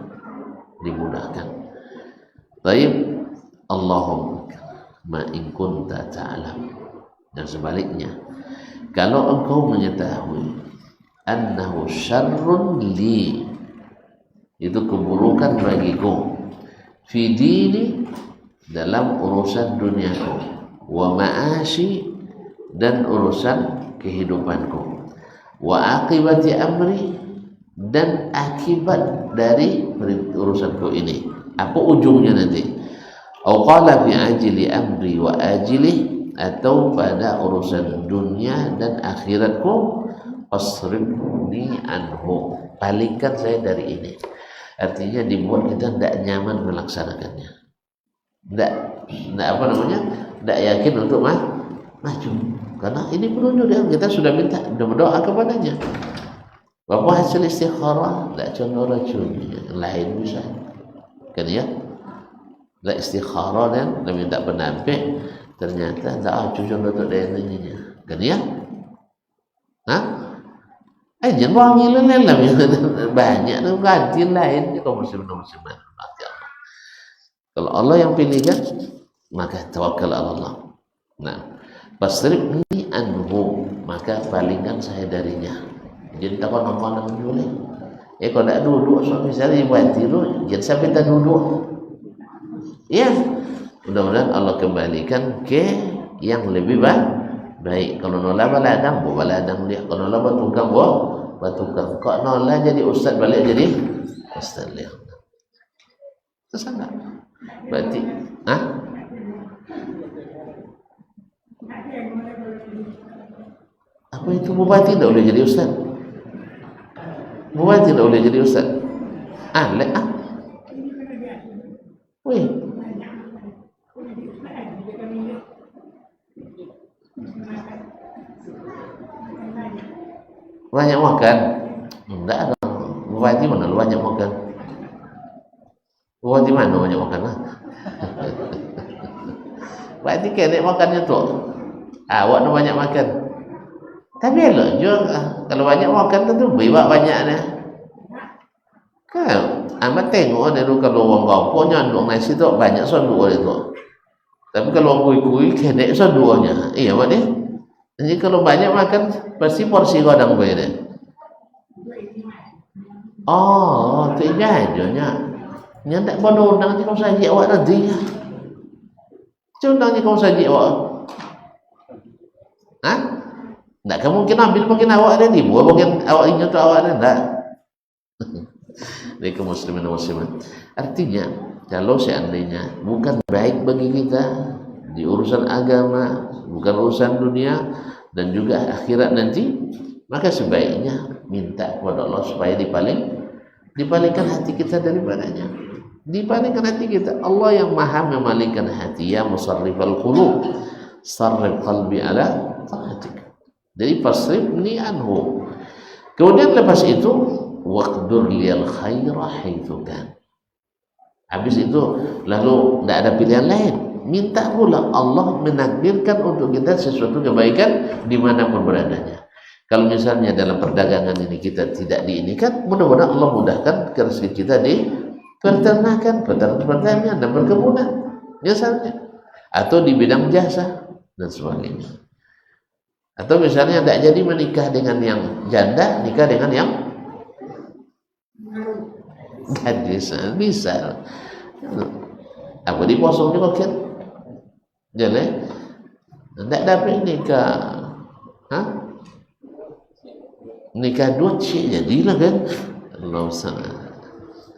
dimudahkan. Baik, Allahumma ma in kunta ta'lam, dan sebaliknya kalau engkau mengetahui annahu syarrun li, itu keburukan bagiku, fi dini, dalam urusan duniaku, wa ma'ashi, dan urusan kehidupanku, wa aqibati amri, dan akibat dari urusanku ini, apa ujungnya nanti. Atau qala fi ajli amri wa ajli, atau pada urusan dunia dan akhiratku, asrifni anhu, palingkan saya dari ini. Artinya dibuat kita tidak nyaman melaksanakannya, tidak apa namanya, tidak yakin untuk maju, karena ini petunjuk yang kita sudah minta, sudah berdoa kepadanya. Bapak hasil istikharah tidak condong racunnya, lain bisa kan ya. Tidak istikharah dan minta penampil, ternyata tak cucuk untuk DNA-nya kan ya. Jangan wangi lelah banyak tu ganti lain kaum muslimin. Kalau Allah yang pilihkan, maka tawakal Allah. Nah, pasrifni anhu, maka palingkan saya darinya. Jadi tak kau nampak boleh. Kalau tak duduk, suami saya buat tidur, jangan sampai tak duduk. Ya, mudah-mudahan Allah kembalikan ke yang lebih baik. Kalau nolak baladang, baladang dia. Kalau nolak batukang, batukang. Kok nolak jadi ustaz, balik jadi ustaz dia. Itu sangat. Berarti, apa itu bupati tidak boleh jadi ustaz? Bupati tidak boleh jadi ustaz? Wih. Banyak makan? Enggak ada. Bupati mana lu banyak makan? Bupati mana banyak makan? Bupati kena makannya tu. Awak tu banyak makan. Tapi elok juga kalau banyak makan tu bawa banyaknya. Kan amat tengok ada tu kalau orang kampung nyanduk nasi tu banyak sonduk dia tu. Tapi kalau kui-kui kena sonduknya. Iya mak dia. Jadi kalau banyak makan pasti porsi kadang beda. Oh, tu aja. Nya tak bodoh undang je kau saji awak nanti. Undang je kau saji awak. Tak mungkin ambil bagian awak ada di buah bagian awak ini untuk awak ada tak. Dari kaum muslimin dan muslimat. Artinya kalau seandainya bukan baik bagi kita di urusan agama, bukan urusan dunia dan juga akhirat nanti, maka sebaiknya minta kepada Allah supaya dipalingkan hati kita daripadanya. Dipalingkan hati kita. Allah yang maha memalingkan hati. Ya musarrifal qulub, sarrif qalbi ala ta'atik. Jadi fasrifni anhu. Kemudian lepas itu waqdur liyal khaira haitsu kan. Habis itu lalu tidak ada pilihan lain. Minta pula Allah menakdirkan untuk kita sesuatu kebaikan dimanapun beradanya. Kalau misalnya dalam perdagangan ini kita tidak diinikan, mudah-mudahan Allah mudahkan rezeki kita di peternakan, pertanian dan perkebunan misalnya, atau di bidang jasa dan sebagainya. Atau misalnya tidak jadi menikah dengan yang janda, nikah dengan yang gadis, bisa. Apa dipotong juga kan? Jadi tidak dapat nikah, nikah dua cik jadilah kan?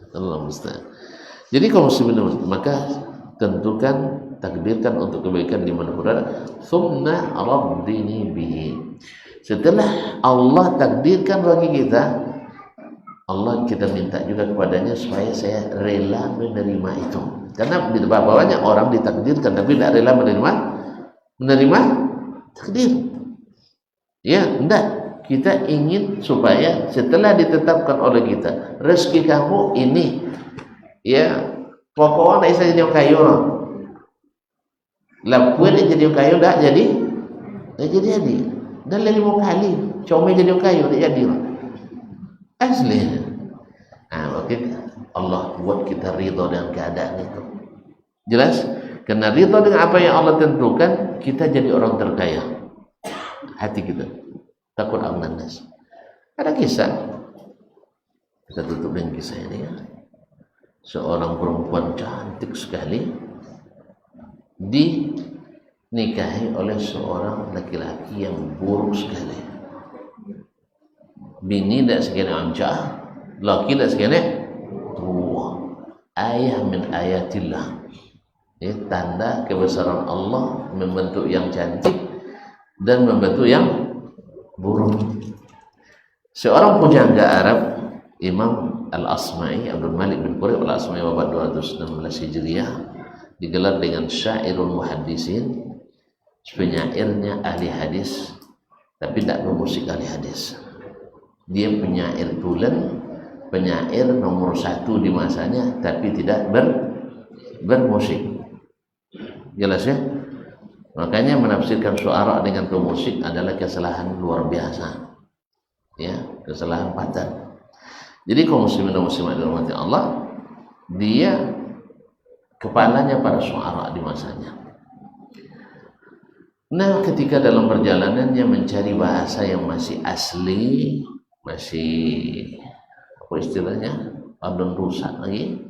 Allah musta'an. Jadi kalau muslimin, maka tentukan, takdirkan untuk kebaikan di mana berada. Thumma raddini bihi. Setelah Allah takdirkan bagi kita, Allah kita minta juga kepadanya supaya saya rela menerima itu. Karena banyak orang ditakdirkan tapi tidak rela menerima takdir. Ya, enggak. Kita ingin supaya setelah ditetapkan oleh kita, rezeki kamu ini, ya, pokoknya tidak bisa jadi kayu. Lapuan jadi kayu dah jadi, dan 5 kali comel jadi kayu tak jadi asli. Mungkin Allah buat kita ridha dengan keadaan itu. Jelas? Karena ridha dengan apa yang Allah tentukan, kita jadi orang terkaya. Hati kita takut aman nas. Ada kisah, kita tutup dengan kisah ini ya. Seorang perempuan cantik sekali dinikahi oleh seorang laki-laki yang buruk sekali. Bini tidak sekali ancah, laki tidak sekali tua. Ayah min ayatillah. Ya, tanda kebesaran Allah membentuk yang cantik dan membentuk yang buruk. Seorang pujangga Arab, Imam Al-Asma'i, Abdul Malik bin Qurib Al-Asma'i, wafat 216 Hijriah, digelar dengan syairul muhaddisin, penyairnya ahli hadis, tapi tidak bermusik ahli hadis. Dia penyair tulen, penyair nomor 1 di masanya, tapi tidak bermusik. Jelas ya? Makanya menafsirkan syuara dengan pemusik adalah kesalahan luar biasa. Ya, kesalahan fatal. Jadi kaum muslimin dan muslimat dirahmati Allah, dia kepalanya para syuara di masanya. Nah, ketika dalam perjalanannya mencari bahasa yang masih asli, masih apa istilahnya, padon rusak lagi,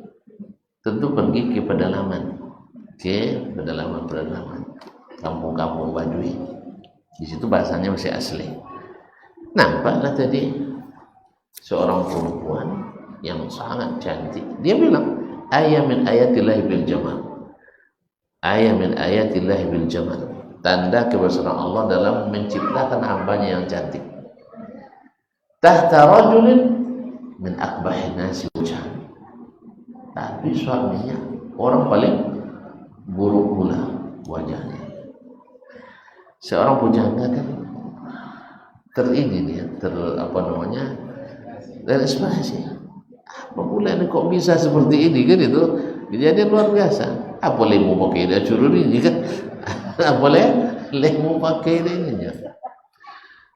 tentu pergi ke pedalaman, kampung-kampung Badui. Di situ bahasanya masih asli. Nampaklah tadi seorang perempuan yang sangat cantik. Dia bilang, ayat min ayatillahi bil jamal. Ayat min ayatillahi bil jamal. Tanda kebesaran Allah dalam menciptakan hambanya yang cantik. Tahta rajulin min akbahin nasi wajhan. Tapi suaminya orang paling buruk pula wajahnya. Seorang pujangga kan terinspirasi. Apa pula ini kok bisa seperti ini kan, itu kejadian luar biasa. Apa boleh mau pakai dia curut ini kan? Apa boleh mau pakai ini?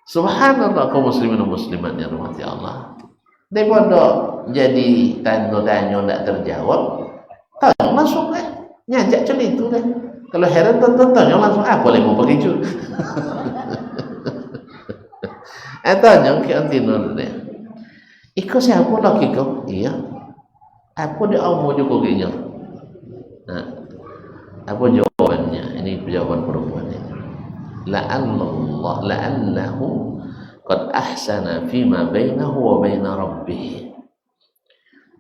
Subhanallah, kaum muslimin dan muslimat yang dirahmati Allah. Daripada jadi tanya tidak terjawab, tanya langsung kan, nyajak macam itu kan. Kalau heran tanya langsung, apa boleh mau pakai curut? Tanya ke antinul deh. Iko siapa laki kau? Iya. Apa dia mau juga kayaknya? Nah, apa jawabannya? Ini jawaban perempuan ini. La'allahu qad ahsana fima bainahu wa baina rabbih.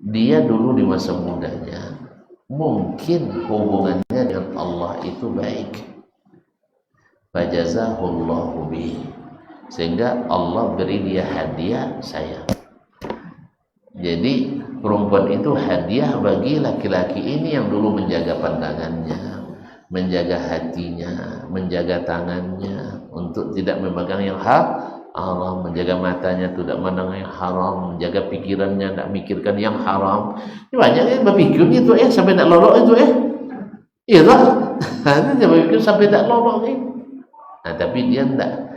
Dia dulu di masa mudanya mungkin hubungannya dengan Allah itu baik. Fajazahullahu bihi, sehingga Allah beri dia hadiah sayang. Jadi perempuan itu hadiah bagi laki-laki ini yang dulu menjaga pandangannya, menjaga hatinya, menjaga tangannya untuk tidak memegang yang haram, menjaga matanya tidak memandang yang haram, menjaga pikirannya tidak mikirkan yang haram. Ini banyak yang berpikir itu sampai tidak lolok itu iya tak? Nanti berpikir sampai tidak lolok Nah, tapi dia tidak.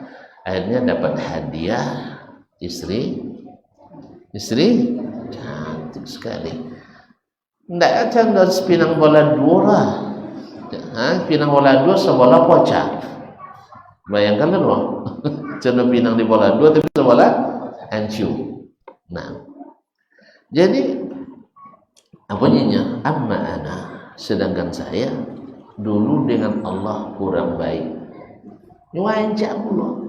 Akhirnya dapat hadiah istri cantik sekali. Tidak ada pinang bola dua, pinang bola dua sebola poca. Bayangkan loh, cuma pinang di bola dua tapi sebola hancur. Nah, jadi apa nyinya? Amma ana, sedangkan saya dulu dengan Allah kurang baik. Wancak pula.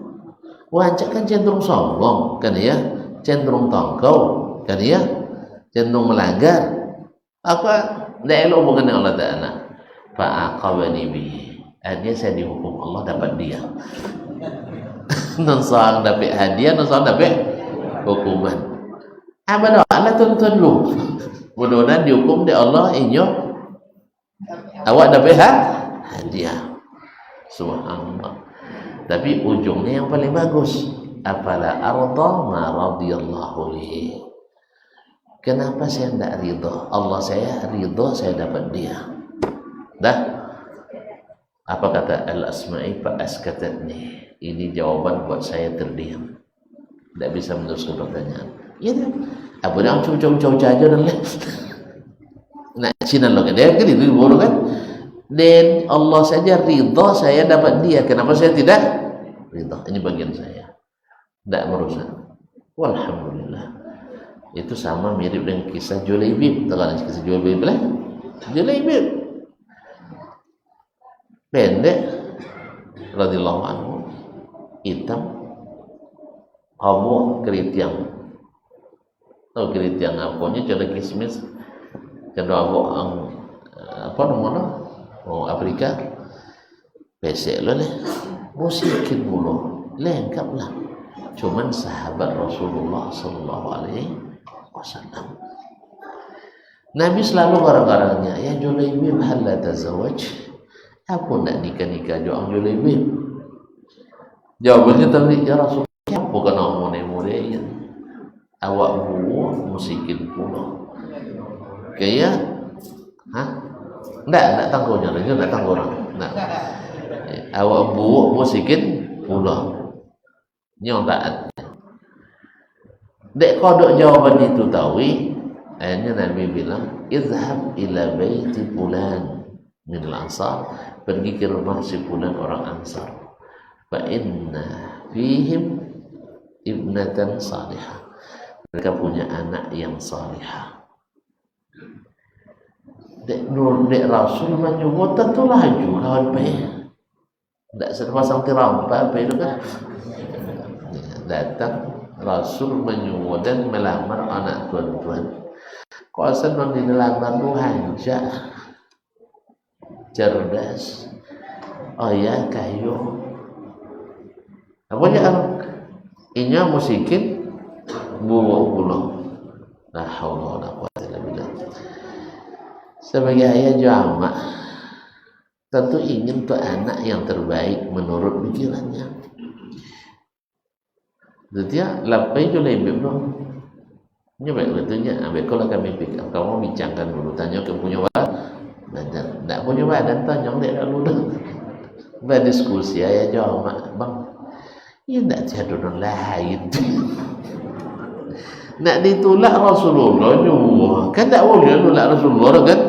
Wancak kan cenderung sombong kan ya, cenderung tongkol kan ya, cenderung melanggar. Apa tidak elok bukan Allah Ta'ala. Fa'aqabani bihi, akhirnya saya dihukum Allah, dapat dia. Nusang dapat hadiah, nusang dapat hukuman. Apa dah Allah tuntun lu. Mudah-mudahan dihukum di Allah inyo awak dapat hadiah. Subhanallah. Tapi ujungnya yang paling bagus. Afala arda ma radiyallahu li. Kenapa saya tidak ridha? Allah saya ridha, saya dapat dia. Dah. Apa kata Al-Asma'i fa askatatni. Ini jawaban buat saya terdiam. Tidak bisa meneruskan pertanyaan. Ya dah. Apa dah cuma aja dan nak Cina lo kan dia kan itu bodoh kan. Dan Allah saja ridha, saya dapat dia. Kenapa saya tidak ridha? Ini bagian saya. Tidak merusak. Walhamdulillah. Itu sama mirip dengan kisah Julaibib. Tahu kan kisah Julaibib lah? Julaibib pendek radhiyallahu anhu, hitam, kamu keritiang. Tahu keritiang apanya? Cara kismis, cara apa namanya? oh Afrika pesek lo leh musikin mulu lengkap lah, cuman sahabat Rasulullah Sallallahu Alaihi Wasallam. Nabi selalu barang-barangnya, ya Julaibib hal la tazawaj, aku nak nikah-nikah jo ang Julaibib. Jawabannya tadi, ya Rasulullah, apa kena mune-mune awak buah musikin pula. Kaya, Ndak tangguhnya, ndak tangguh orang. Ndak. Awak buah musikin pula. Nyong taat. Dek kodok jawaban itu tawi. Akhirnya Nabi bilang, izhab ila baiti fulan min al-ansar, pergi ke rumah si fulan orang Ansar. Fa inna fihim ibnatan salihah. Mereka punya anak yang salihah. Dek Rasul menyuruh tentu laju kawan pe. Ndak sepasang tirampa pe itu kan. Datang Rasul menyuruh dan melamar anak tuan-tuan. Kuasa non di lamar tu hanja, cerdas, oh ya kayu. Apa ya? Inya musikin buah pulau. La haula wala quwwata illa billah. Sebagai ayah jamak, tentu ingin tuh anak yang terbaik menurut pikirannya. Jadi ya, lapai Julaibib dong. Ini baik betulnya, kalau kami pikir, kamu bincangkan dulu, tanya ke punya badan, tidak punya badan, tanya dia dulu dah. Berdiskusi, ayah jawab, bang, ini tidak tiada lain. Nak ditolak Rasulullah juga, kan tak boleh tolak Rasulullah kan?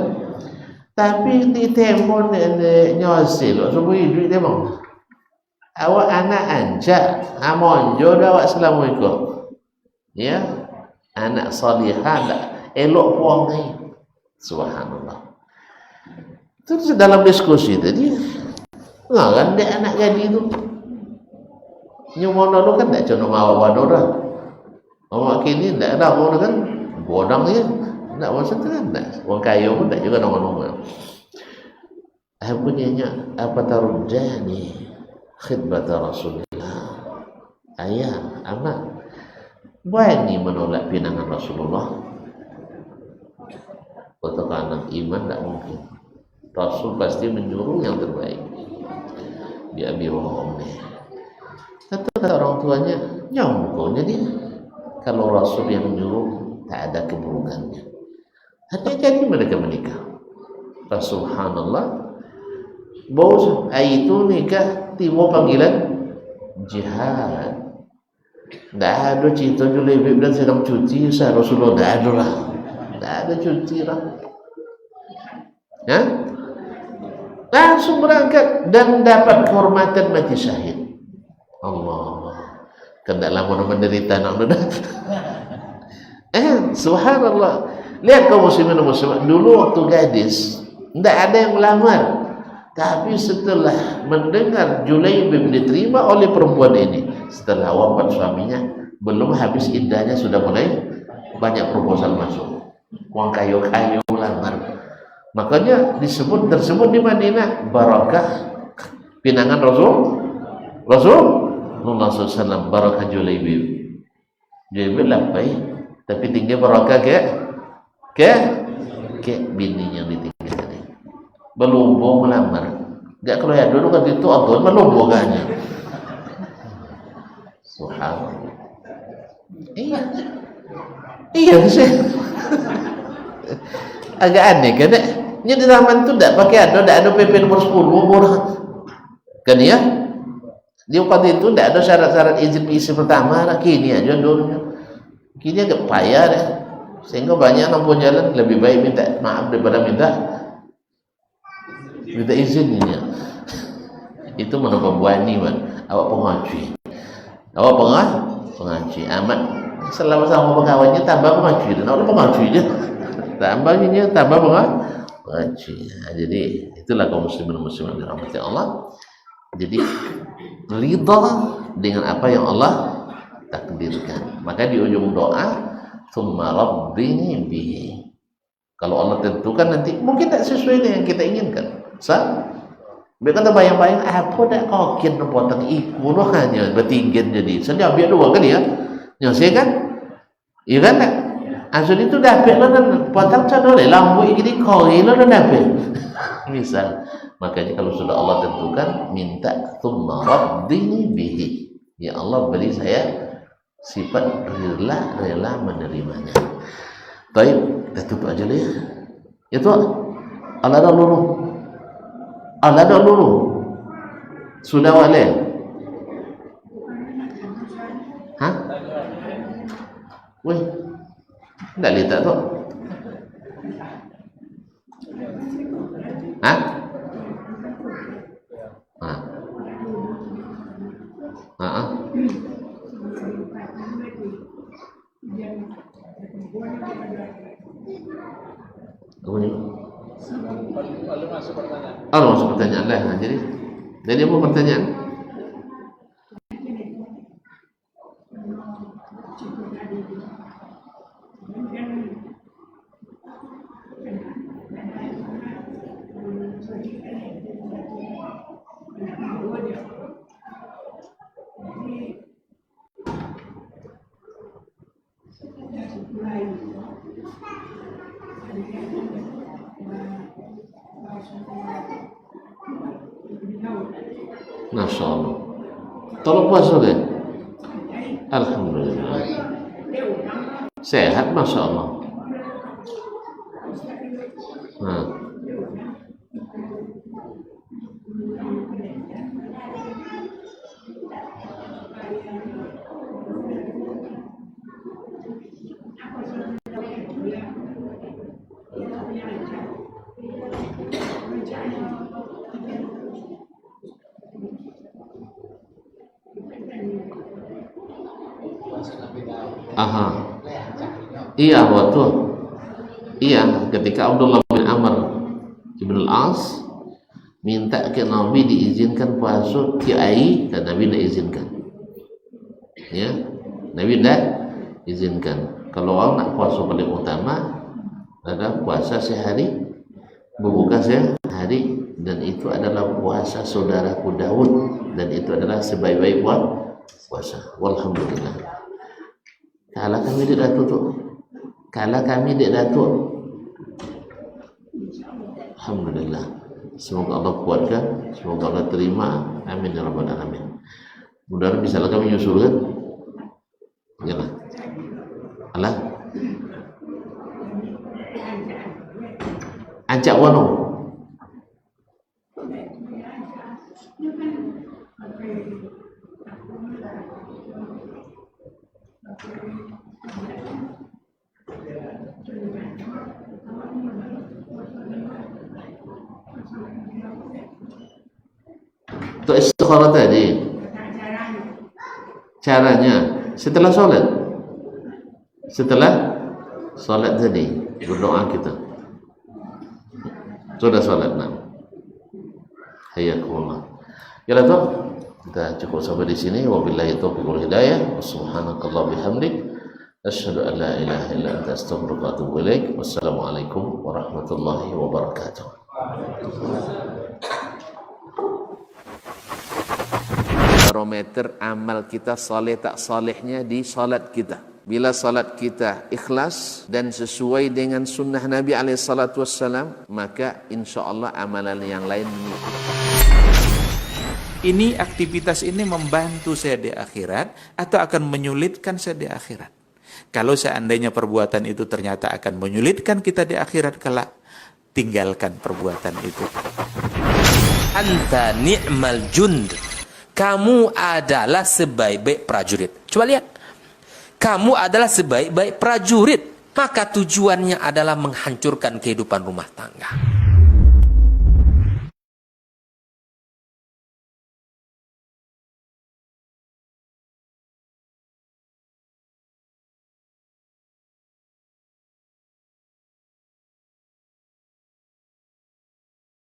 Tapi di tempoh nyasil, semua hidup dia bang. Awak anak anjak, amonjo dah awak Assalamualaikum. Ya. Anak salihah elok puang ni. Subhanallah. Terus dalam diskusi tadi, kan dia anak gadis tu. Nyumono tu kan tak cuma mawa wadora. Mawa kini tak ada orang kan bodang dia. Tak maksud kan tak. Orang kaya pun tak juga nongol-nongol. Bunyinya apa tarujani khidmat Rasulullah. Ayah, amat berani menolak pinangan Rasulullah. Tekanan iman tak mungkin. Rasul pasti menyuruh yang terbaik. Dia birohom ni. Kata orang tuanya, nyambung jadi kalau Rasul yang menyuruh tak ada keburukannya. Hati-hati mereka menikah. Subhanallah. Bos itu nikah tiba panggilan jihad. Tak ada cerita Julaibib dan sedang cuti sah Rasulullah, tak ada lah. Tak ada cuti lah. Ya? Langsung berangkat dan dapat kehormatan mati syahid. Allah. Kan tak lama menderita nak muda. Subhanallah. Lihat kaum muslimin dan muslimat, dulu waktu gadis tidak ada yang melamar. Tapi setelah mendengar Julaibib diterima oleh perempuan ini, setelah wafat suaminya, belum habis iddahnya sudah mulai banyak proposal masuk. Uang kayu-kayu lamar. Makanya tersebut di Madinah barakah pinangan Rasulullah SAW, barakah Julaibib. Julaibib lapai, tapi tinggi barakah ke bini yang ditinggal. Berlumba melamar. Enggak kalau ya dulu kan itu atau berlumba gaknya. Subhanallah. Iya sih. Agak aneh kan? Ini di zaman itu tidak pakai ada PP nomor 10 murah. Kan ya? Di waktu itu tidak ada syarat-syarat izin isi pertama lah. Kini aja dulu. Kini agak payah deh. Sehingga banyak nampu jalan lebih baik minta maaf daripada minta izin ini. Itu mana pembuani man. Awak pengaji. Awak pengaji. Amat selama sama pengawalnya tambah pengaji. Dan awak pengaji je. Tambahnya tambah pengaji. Nah, jadi itulah kaum muslimin muslimat dirahmati Allah. Jadi ridha dengan apa yang Allah takdirkan. Maka di ujung doa, tsumma rabbini bihi. Kalau Allah tentukan nanti mungkin tak sesuai dengan yang kita inginkan. Biar kata bayang-bayang apa dah kokin potong iku noh hanya bertinggian jadi. Sedia biar dua kali ya. Nyose kan? Iya kan tak? Asal itu dapat lah dan potong cadol lampu ini koi lah dan dapat. Misal, makanya kalau sudah Allah tentukan minta tsumma raddini bihi. Ya Allah beri saya sifat rela menerimanya. Baik, kita tutup aja lah ya. Itu Allah dah luluh. Allah dah luluh. Sudah wale. Hah? Weh, tak lihat tu. Hah? Hah? Hah? Apa ni? Masuk pertanyaan lah. Jadi apa pertanyaan? Masya Allah. Tolong puasa ke? Alhamdulillah. Sehat Masya Allah. Aha. Iya waktu. Iya, ketika Abdullah bin Amr ibn al-As minta ke Nabi diizinkan puasa kiai dan Nabi tidak izinkan. Ya, Nabi tidak izinkan. Kalau orang nak puasa paling utama adalah puasa sehari, berbuka sehari, dan itu adalah puasa saudaraku Daud, dan itu adalah sebaik-baik puasa. Walhamdulillah. Kalau kami di Datuk, alhamdulillah. Semoga Allah kuatkan, semoga Allah terima. Amin ya rabbal alamin. Mudah-mudahan bisa lah kami nyusul kan? Jangan. Allah. Ancak wano. Untuk istikharah tadi caranya setelah solat tadi berdoa kita sudah solat. Hayakumullah. Ya lah, kita cukup sampai di sini. Wabillahi taufiq wal hidayah. Subhanakallah bihamdik, asyhadu an la ilaha illa anta astaghfiruka wa atubu ilaik. Wassalamualaikum warahmatullahi wabarakatuh. Barometer amal kita saleh tak salehnya di salat kita. Bila salat kita ikhlas dan sesuai dengan sunnah Nabi SAW, maka insya Allah amalan yang lain mengikuti. Ini aktivitas ini membantu saya di akhirat atau akan menyulitkan saya di akhirat? Kalau seandainya perbuatan itu ternyata akan menyulitkan kita di akhirat kelak, tinggalkan perbuatan itu. Anta ni'mal jund. Kamu adalah sebaik-baik prajurit. Coba lihat. Kamu adalah sebaik-baik prajurit. Maka tujuannya adalah menghancurkan kehidupan rumah tangga.